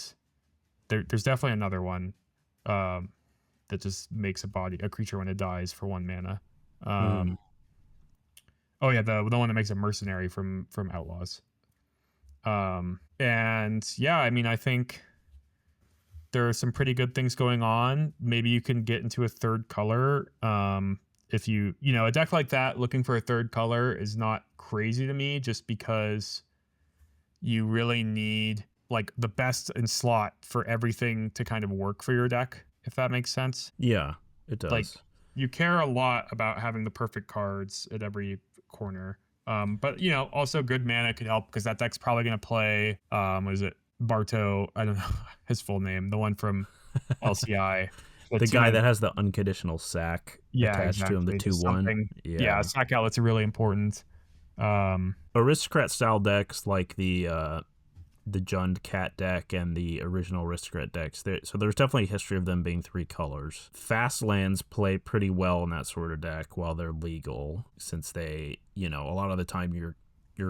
there's definitely another one that just makes a creature when it dies for 1 mana. Oh yeah, the one that makes a mercenary from Outlaws. And yeah, I mean, I think there are some pretty good things going on. Maybe you can get into a 3rd color. If you know, a deck like that looking for a 3rd color is not crazy to me, just because you really need like the best in slot for everything to kind of work for your deck, if that makes sense. Yeah, it does. Like, you care a lot about having the perfect cards at every corner. But you know, also good mana could help, because that deck's probably going to play what is it, Barto, I don't know his full name, the one from LCI. The guy that has the unconditional sack attached to him, the 2/1. Yeah, sack outlet's really important. Aristocrat style decks like the Jund Cat deck and the original Aristocrat decks. So there's definitely a history of them being 3 colors. Fast lands play pretty well in that sort of deck while they're legal, since they, you know, a lot of the time your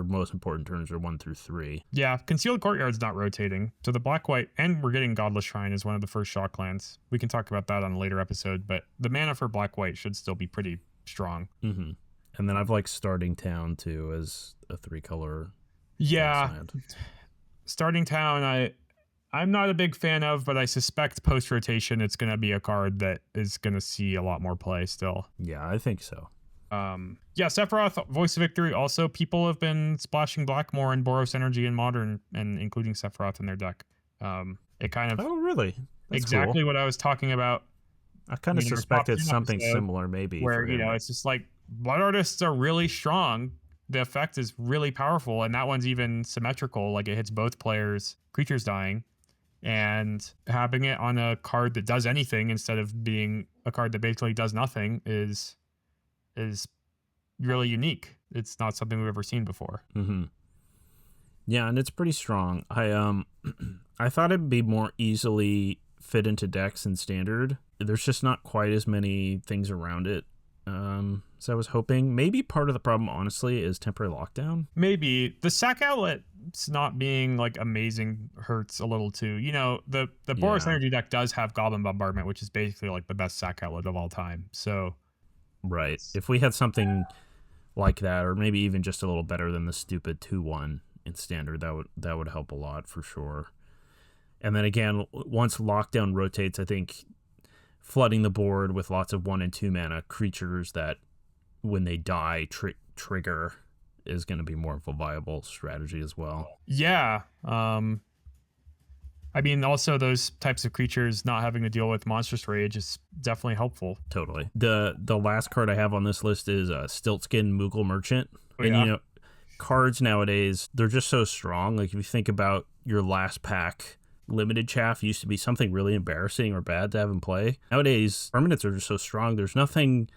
most important turns are 1 through 3. Yeah, Concealed Courtyard's not rotating. So the black-white, and we're getting Godless Shrine as one of the first shock lands. We can talk about that on a later episode, but the mana for black-white should still be pretty strong. Mm-hmm. And then I've liked Starting Town too as a 3-color. Yeah. Starting Town, I'm not a big fan of, but I suspect post-rotation it's going to be a card that is going to see a lot more play still. Yeah, I think so. Yeah, Sephiroth, Voice of Victory. Also, people have been splashing black more in Boros Energy and Modern, and including Sephiroth in their deck. It kind of... Oh, really? That's exactly cool. what I was talking about. I kind of suspected something similar, maybe. Where, you know, it's just like, Blood Artists are really strong. The effect is really powerful, and that one's even symmetrical. Like, it hits both players, creatures dying. And having it on a card that does anything instead of being a card that basically does nothing is really unique. It's not something we've ever seen before. Mm-hmm. Yeah, and it's pretty strong. I thought it'd be more easily fit into decks in Standard. There's just not quite as many things around it. So I was hoping. Maybe part of the problem, honestly, is temporary lockdown. Maybe the sack outlet's not being like amazing hurts a little too. You know, the Boros Energy deck does have Goblin Bombardment, which is basically like the best sack outlet of all time. So, right, if we had something like that, or maybe even just a little better than the stupid 2/1 in Standard, that would help a lot for sure. And then again, once lockdown rotates, I think flooding the board with lots of 1 and 2 mana creatures that, when they die, trigger is going to be more of a viable strategy as well. Yeah. I mean, also those types of creatures not having to deal with Monstrous Rage is definitely helpful. Totally. The last card I have on this list is Stiltskin Moogle Merchant. Oh, and yeah. you know, cards nowadays, they're just so strong. Like if you think about your last pack, Limited Chaff used to be something really embarrassing or bad to have in play. Nowadays, permanents are just so strong. There's nothing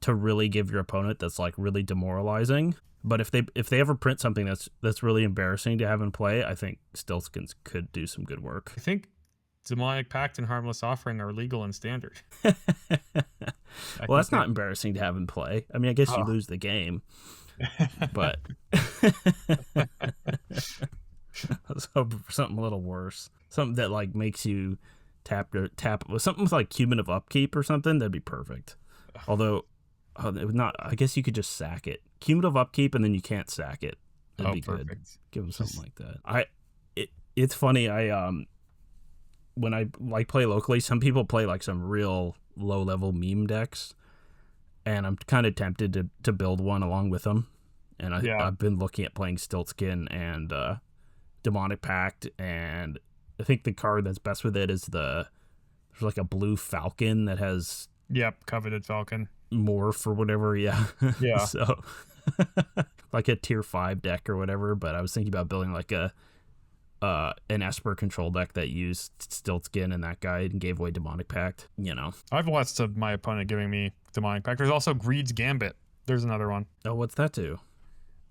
to really give your opponent that's like really demoralizing. But if they ever print something that's really embarrassing to have in play, I think Stiltskins could do some good work. I think Demonic Pact and Harmless Offering are legal in Standard. Well, that's not embarrassing to have in play. I mean, I guess you lose the game, but I was hoping for something a little worse. Something that like makes you tap something with like cumulative upkeep or something. That'd be perfect. Although, it would not. I guess you could just sack it. Cumulative upkeep, and then you can't sack it. That'd be perfect. good. Give them something like that. It's funny. When I like play locally, some people play like some real low level meme decks, and I'm kind of tempted to build one along with them. And I've been looking at playing Stiltskin and Demonic Pact, and I think the card that's best with it is there's like a blue falcon that has Coveted Falcon. Morph or whatever. Yeah. So like a tier 5 deck or whatever, but I was thinking about building like an Esper control deck that used Stiltskin and that guy and gave away Demonic Pact, you know. I've lost to my opponent giving me Demonic Pact. There's also Greed's Gambit. There's another one. Oh, what's that do?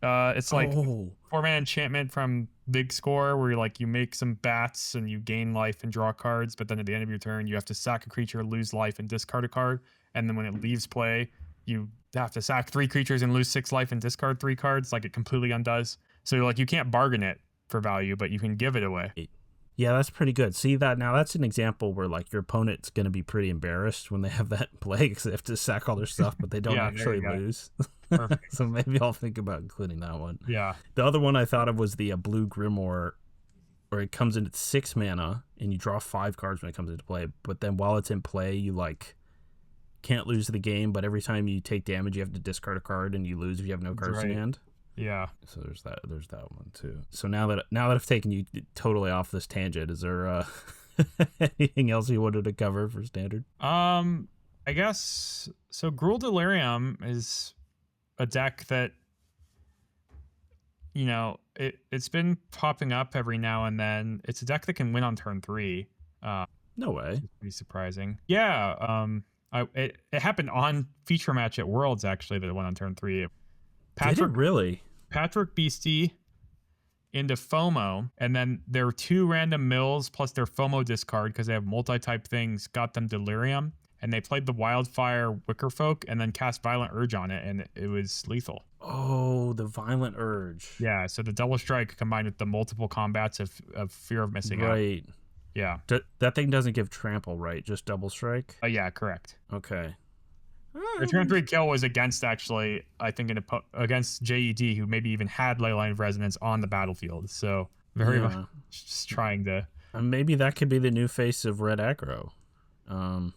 It's like 4-mana enchantment from big score where you make some bats and you gain life and draw cards, but then at the end of your turn you have to sack a creature, lose life, and discard a card. And then when it leaves play, you have to sack 3 creatures and lose 6 life and discard 3 cards. Like, it completely undoes. So you can't bargain it for value, but you can give it away. Yeah, that's pretty good. See that now? That's an example where like your opponent's going to be pretty embarrassed when they have that in play because they have to sack all their stuff, but they don't actually lose. So maybe I'll think about including that one. Yeah. The other one I thought of was the Blue Grimoire, where it comes in at 6 mana and you draw 5 cards when it comes into play. But then while it's in play, you like can't lose the game, but every time you take damage, you have to discard a card and you lose if you have no cards in hand. Yeah. So there's that one too. So now that I've taken you totally off this tangent, is there anything else you wanted to cover for standard? I guess so. Gruul Delirium is a deck that, you know, it's been popping up every now and then. It's a deck that can win on turn 3. No way. Pretty surprising. Yeah. It happened on feature match at Worlds, actually, that it went on turn 3. Did it really? Patrick Beastie into FOMO, and then their 2 random mills plus their FOMO discard, because they have multi-type things, got them Delirium, and they played the Wildfire Wickerfolk and then cast Violent Urge on it, and it was lethal. Oh, the Violent Urge. Yeah, so the double strike combined with the multiple combats of fear of missing out. Right. Yeah. That thing doesn't give trample, right? Just double strike? Yeah, correct. Okay. The turn 3 kill was against, actually, I think, against JED, who maybe even had Leyline of Resonance on the battlefield. So very much just trying to. And maybe that could be the new face of Red Aggro.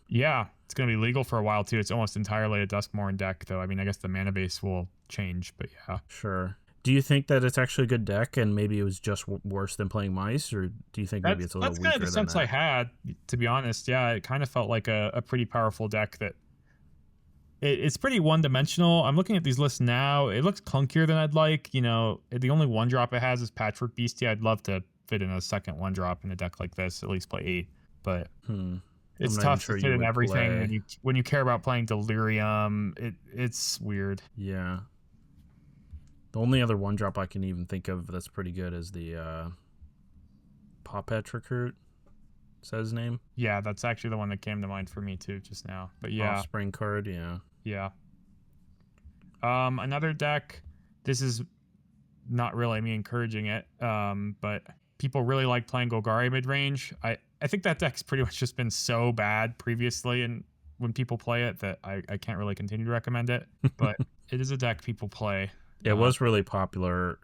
Yeah, it's going to be legal for a while too. It's almost entirely a Duskmourn deck, though. I mean, I guess the mana base will change, but yeah. Sure. Do you think that it's actually a good deck, and maybe it was just worse than playing Mice, or do you think maybe it's a little weaker than that? That's kind of the sense I had, to be honest. Yeah, it kind of felt like a pretty powerful deck that. It's pretty one-dimensional. I'm looking at these lists now. It looks clunkier than I'd like. You know, the only 1-drop it has is Patrick Beastie. I'd love to fit in a second 1-drop in a deck like this, at least play 8. But it's tough to fit in everything. When you care about playing Delirium, it's weird. Yeah. The only other 1-drop I can even think of that's pretty good is the Popet Recruit. Is that his name? Yeah, that's actually the one that came to mind for me too just now. But yeah. Spring card, yeah. Yeah. Another deck, this is not really me encouraging it, but people really like playing Golgari mid-range. I think that deck's pretty much just been so bad previously and when people play it that I can't really continue to recommend it. But it is a deck people play. It was really popular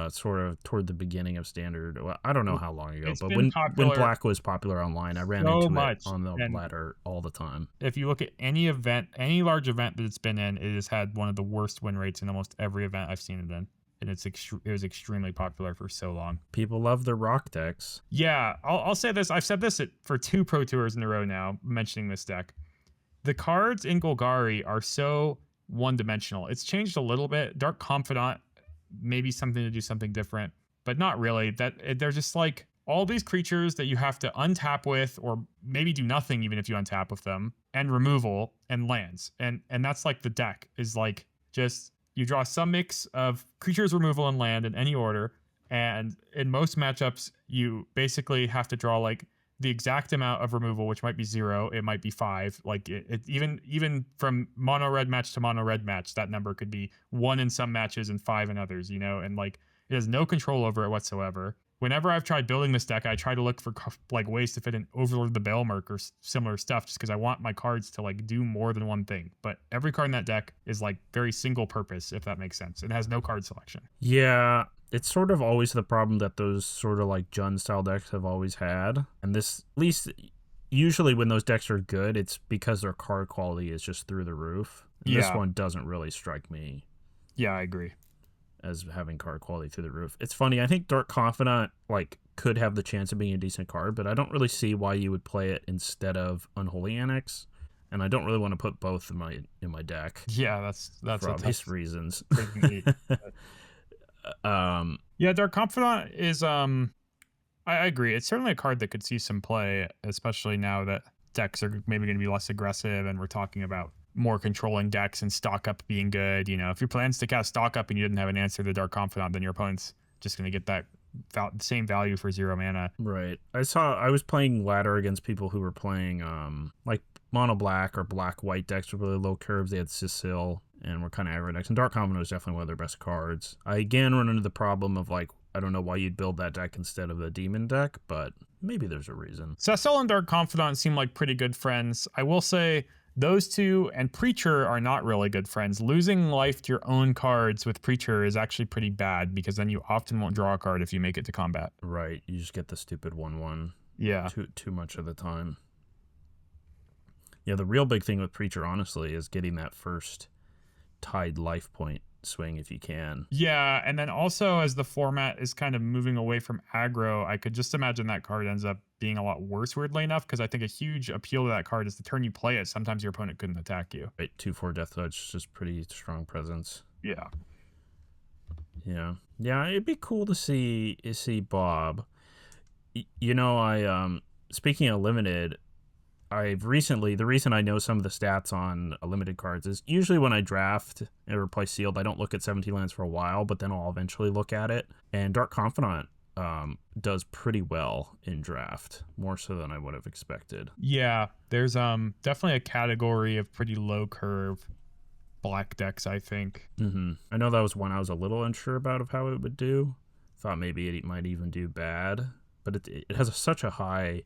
sort of toward the beginning of Standard. Well, I don't know how long ago, but when Black was popular online, I ran into it on the ladder all the time. If you look at any event, any large event that it's been in, it has had one of the worst win rates in almost every event I've seen it in. And it was extremely popular for so long. People love their rock decks. Yeah, I'll say this. I've said this for 2 Pro Tours in a row now, mentioning this deck. The cards in Golgari are so one-dimensional. It's changed a little bit. Dark Confidant, maybe something to do something different, but not really. They're just like all these creatures that you have to untap with, or maybe do nothing even if you untap with them, and removal and lands. And that's like the deck is like just you draw some mix of creatures, removal, and land in any order. And in most matchups, you basically have to draw like the exact amount of removal, which might be 0, it might be 5. Like even from mono red match to mono red match, that number could be 1 in some matches and 5 in others, you know, and like it has no control over it whatsoever. Whenever I've tried building this deck, I try to look for like ways to fit in Overlord the Bailmerk or similar stuff, just because I want my cards to like do more than one thing. But every card in that deck is like very single purpose, if that makes sense. It has no card selection. Yeah. It's sort of always the problem that those sort of like Jund style decks have always had. And this, at least usually when those decks are good, it's because their card quality is just through the roof. And this one doesn't really strike me. Yeah, I agree. As having card quality through the roof. It's funny, I think Dark Confidant like could have the chance of being a decent card, but I don't really see why you would play it instead of Unholy Annex. And I don't really want to put both in my deck. Yeah, that's for obvious reasons. Yeah, Dark Confidant is I agree. It's certainly a card that could see some play, especially now that decks are maybe going to be less aggressive and we're talking about more controlling decks and stock up being good. You know, if your plan's to cast stock up and you didn't have an answer to Dark Confidant, then your opponent's just going to get same value for 0 mana. Right. I was playing ladder against people who were playing like mono black or black white decks with really low curves. They had Cecil and were kind of aggro decks. And Dark Common was definitely one of their best cards. I again run into the problem of like, I don't know why you'd build that deck instead of the demon deck, but maybe there's a reason. Cecil and Dark Confidant seem like pretty good friends. I will say those two and Preacher are not really good friends. Losing life to your own cards with Preacher is actually pretty bad because then you often won't draw a card if you make it to combat. Right. You just get the stupid 1/1. Yeah. Too much of the time. Yeah, the real big thing with Preacher, honestly, is getting that first tied life point swing if you can. Yeah, and then also as the format is kind of moving away from aggro, I could just imagine that card ends up being a lot worse, weirdly enough, because I think a huge appeal to that card is the turn you play it, sometimes your opponent couldn't attack you. Right, 2/4 Death Touch is just pretty strong presence. Yeah. Yeah, it'd be cool to see Bob. You know, I speaking of limited, the reason I know some of the stats on limited cards is usually when I draft or play sealed, I don't look at 17 lands for a while, but then I'll eventually look at it. And Dark Confidant does pretty well in draft, more so than I would have expected. Yeah, there's definitely a category of pretty low curve black decks, I think. I know that was one I was a little unsure about of how it would do. Thought maybe it might even do bad, but it has such a high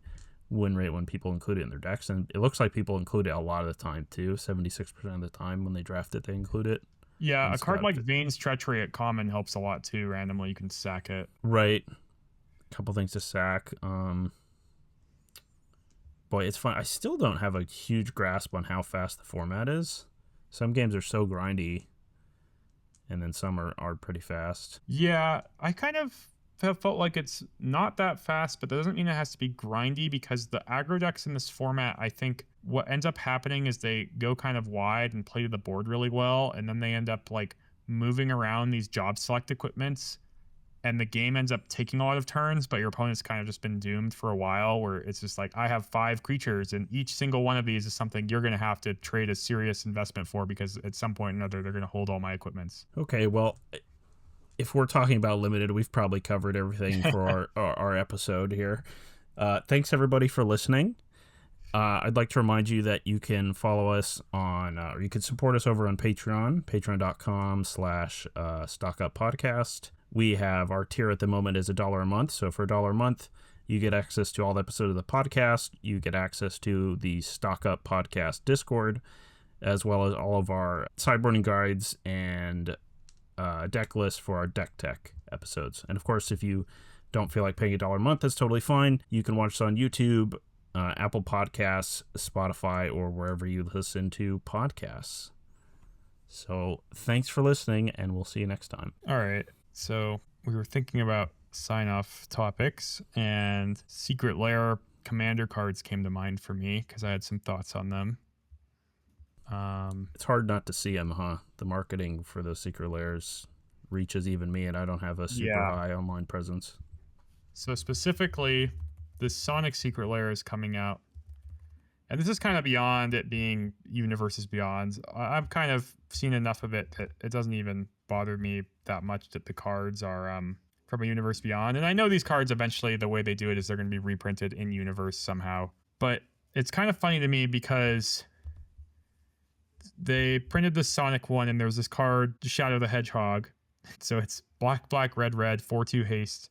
win rate when people include it in their decks, and it looks like people include it a lot of the time too. 76% of the time when they draft it, they include it. Yeah, a card like Vane's Treachery at common helps a lot too. Randomly, you can sack it. Right. A couple things to sack. Boy, it's fun. I still don't have a huge grasp on how fast the format is. Some games are so grindy, and then some are pretty fast. Yeah, I kind of have felt like it's not that fast, but that doesn't mean it has to be grindy, because the aggro decks in this format, I think what ends up happening is they go kind of wide and play to the board really well, and then they end up like moving around these job select equipments, and the game ends up taking a lot of turns, but your opponent's kind of just been doomed for a while, where it's just like, I have 5 creatures and each single one of these is something you're going to have to trade a serious investment for, because at some point or another they're going to hold all my equipments. Okay, well, if we're talking about limited, we've probably covered everything for our episode here. Thanks everybody for listening. I'd like to remind you that you can follow us on, or you can support us over on Patreon, patreon.com/StockUpPodcast. We have our tier at the moment is $1 a month. So for $1 a month, you get access to all the episodes of the podcast. You get access to the Stock Up Podcast Discord, as well as all of our sideboarding guides and deck lists for our deck tech episodes. And of course, if you don't feel like paying $1 a month, that's totally fine. You can watch us on YouTube, Apple Podcasts, Spotify, or wherever you listen to podcasts. So thanks for listening, and we'll see you next time. All right. So we were thinking about sign-off topics, and Secret Lair commander cards came to mind for me because I had some thoughts on them. It's hard not to see them, huh? The marketing for those Secret Lairs reaches even me, and I don't have a super high online presence. So specifically, this Sonic Secret Lair is coming out, and this is kind of beyond it being Universes Beyond. I've kind of seen enough of it that it doesn't even bother me that much that the cards are from a Universe Beyond. And I know these cards eventually, the way they do it is they're going to be reprinted in Universe somehow. But it's kind of funny to me because they printed the Sonic one, and there was this card, Shadow the Hedgehog. So it's black, 4/2 haste.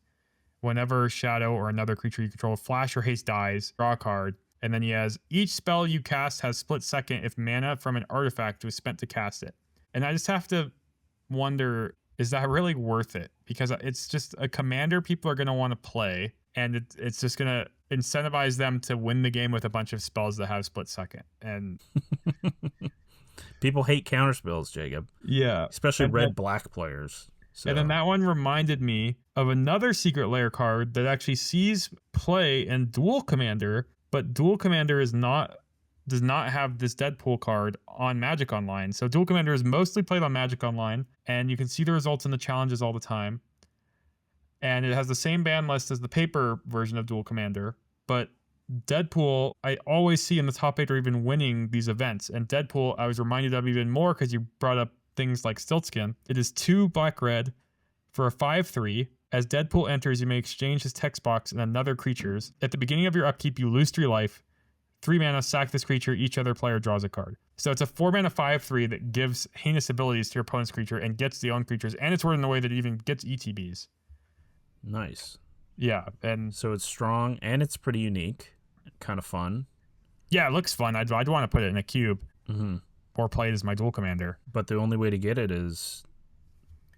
Whenever Shadow or another creature you control flash or haste dies, draw a card. And then he has, each spell you cast has split second if mana from an artifact was spent to cast it. And I just have to wonder, is that really worth it? Because it's just a commander people are going to want to play, and it's just going to incentivize them to win the game with a bunch of spells that have split second. And people hate counter spells, Jacob. Yeah. Especially red-black players. So. And then that one reminded me of another Secret Lair card that actually sees play in Dual Commander, but Dual Commander does not have this Deadpool card on Magic Online. So Dual Commander is mostly played on Magic Online, and you can see the results in the challenges all the time. And it has the same ban list as the paper version of Dual Commander, but Deadpool, I always see in the top 8 or even winning these events. And Deadpool, I was reminded of even more because you brought up things like Stiltskin. It is 2 black-red for a 5/3. As Deadpool enters, you may exchange his text box and another creature's. At the beginning of your upkeep, you lose 3 life. 3 mana, sack this creature. Each other player draws a card. So it's a 4 mana 5/3 that gives heinous abilities to your opponent's creature and gets the own creatures, and it's worded in a way that it even gets ETBs. Nice. Yeah, and so it's strong and it's pretty unique, kind of fun. Yeah, it looks fun. I'd want to put it in a cube, or play it as my dual commander. But the only way to get it is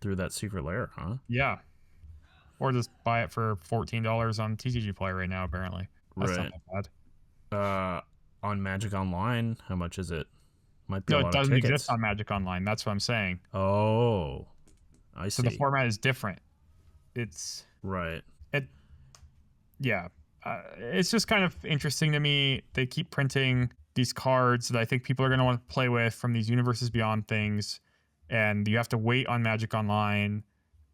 through that secret lair, huh? Yeah, or just buy it for $14 on TCG Player right now. Apparently, that's not that bad. On Magic Online, how much is it? Might be no, a lot it doesn't of tickets. exist on Magic Online. That's what I'm saying. Oh, I see. So the format is different. It's right. Yeah. It's just kind of interesting to me. They keep printing these cards that I think people are going to want to play with from these Universes Beyond things, and you have to wait on Magic Online,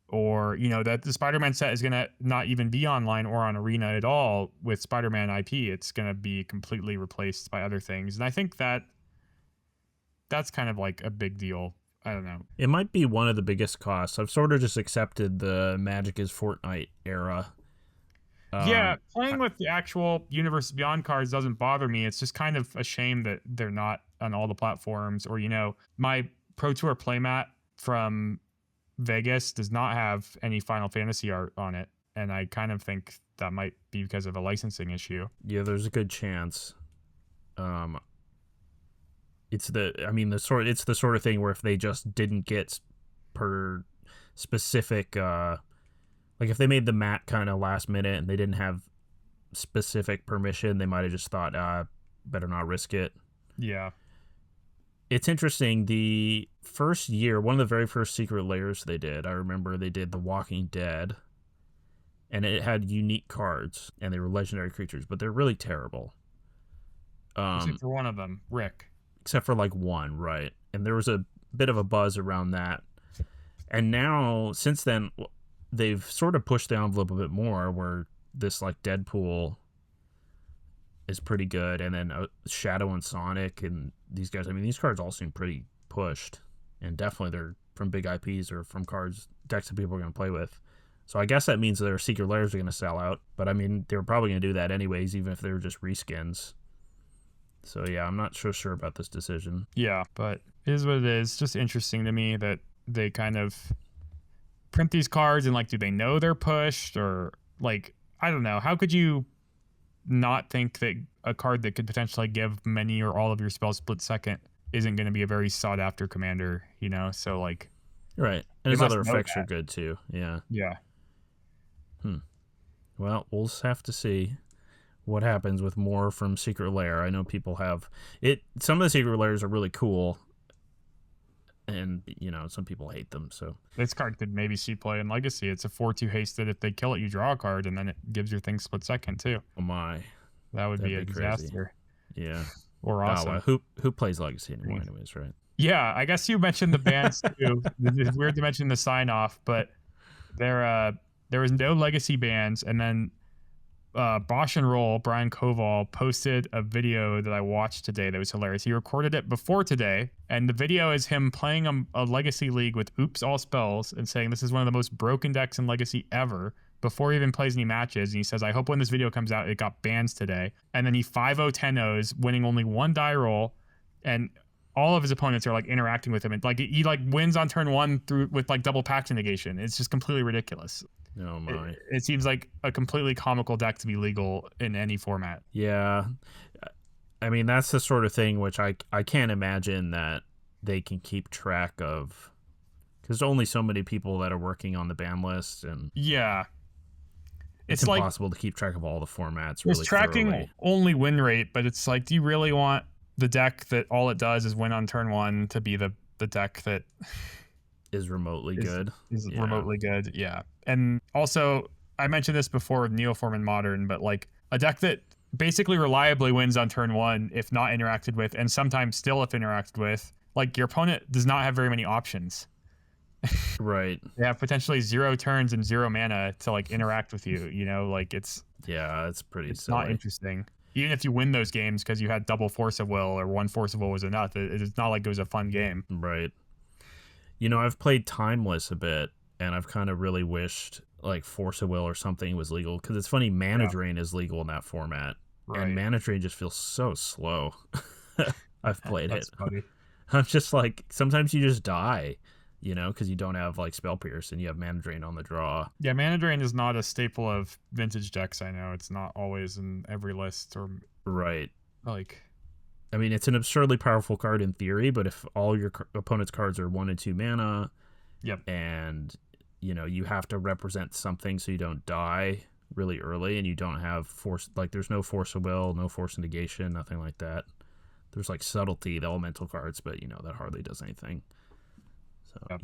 or that the Spider-Man set is going to not even be online or on Arena at all with Spider-Man IP. It's going to be completely replaced by other things, and I think that's kind of like a big deal. I don't know. It might be one of the biggest costs. I've sort of just accepted the Magic is Fortnite era. Yeah, playing with the actual Universes Beyond cards doesn't bother me. It's just kind of a shame that they're not on all the platforms. Or, my Pro Tour playmat from Vegas does not have any Final Fantasy art on it. And I kind of think that might be because of a licensing issue. Yeah, there's a good chance. It's the sort of thing where if they just didn't get per specific like if they made the mat kind of last minute and they didn't have specific permission, they might have just thought, better not risk it. Yeah. It's interesting. The first year, one of the very first secret layers they did, I remember they did The Walking Dead, and it had unique cards, and they were legendary creatures, but they're really terrible. Except for one of them, Rick. Except for like one, right? And there was a bit of a buzz around that. And now, since then, they've sort of pushed the envelope a bit more, where this like Deadpool is pretty good, and then Shadow and Sonic and these guys. I mean, these cards all seem pretty pushed, and definitely they're from big IPs or from decks that people are going to play with. So I guess that means their secret layers are going to sell out. But I mean, they were probably going to do that anyways, even if they were just reskins. So yeah, I'm not so sure about this decision. Yeah, but it is what it is. Just interesting to me that they kind of print these cards and like, do they know they're pushed, or like, I don't know. How could you not think that a card that could potentially give many or all of your spells split second isn't going to be a very sought after commander, So like, right. And his other effects are good too. Yeah. Yeah. Well, we'll just have to see what happens with more from Secret Lair. I know people have it. Some of the Secret Lairs are really cool, and some people hate them. So this card could maybe see play in Legacy. It's a 4/2 hasted. If they kill it, you draw a card, and then it gives your thing split second too. Oh my, that'd be a disaster. Crazy. Yeah, or awesome. Wow. Who plays Legacy anymore, anyways, right? Yeah, I guess you mentioned the bans too. It's weird to mention the sign off, but there was no Legacy bans, and then Bosch and Roll, Brian Koval, posted a video that I watched today that was hilarious. He recorded it before today, and the video is him playing a Legacy League with Oops All Spells and saying this is one of the most broken decks in Legacy ever before he even plays any matches. And he says, I hope when this video comes out, it got bans today. And then he 5-0-10-0s, winning only one die roll, and all of his opponents are like interacting with him, and like he like wins on turn one with like double Pact negation. It's just completely ridiculous. Oh my! It seems like a completely comical deck to be legal in any format. Yeah, I mean that's the sort of thing which I can't imagine that they can keep track of, because there's only so many people that are working on the ban list, and yeah, it's impossible to keep track of all the formats. It's tracking only win rate, but it's like, do you really want the deck that all it does is win on turn one to be the deck that is remotely good? Is remotely good, yeah. And also, I mentioned this before with Neoform and Modern, but like a deck that basically reliably wins on turn one if not interacted with, and sometimes still if interacted with, like your opponent does not have very many options. Right. They have potentially 0 turns and 0 mana to like interact with you, like it's pretty it's silly. Not interesting. Even if you win those games because you had double Force of Will or one Force of Will was enough, it's not like it was a fun game. Right. I've played Timeless a bit, and I've kind of really wished like Force of Will or something was legal, because it's funny, Mana Drain is legal in that format, and Mana Drain just feels so slow. I've played it. Funny. I'm just like, sometimes you just die, you know, because you don't have like Spell Pierce and you have Mana Drain on the draw. Yeah, Mana Drain is not a staple of vintage decks. I know it's not always in every list or right. Like, I mean, it's an absurdly powerful card in theory, but if all your opponent's cards are 1 and 2 mana, and you know you have to represent something so you don't die really early, and you don't have force, like there's no Force of Will, no Force of Negation, nothing like that. There's like Subtlety, the elemental cards, but you know that hardly does anything. So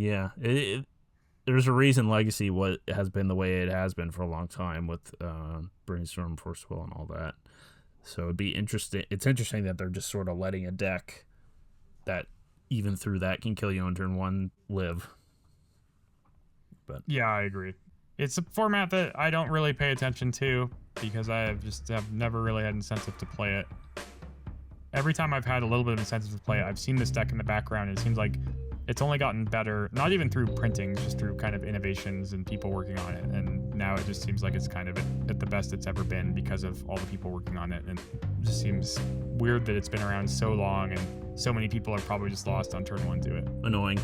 there's a reason Legacy has been the way it has been for a long time with Brainstorm, Force of Will, and all that. So it'd be interesting. It's interesting that they're just sort of letting a deck that even through that can kill you on turn 1 live. But yeah, I agree. It's a format that I don't really pay attention to because I have never really had incentive to play it. Every time I've had a little bit of incentive to play it, I've seen this deck in the background, and it seems like it's only gotten better, not even through printing, just through kind of innovations and people working on it. And now it just seems like it's kind of at the best it's ever been because of all the people working on it. And it just seems weird that it's been around so long and so many people are probably just lost on turn 1 to it. Annoying.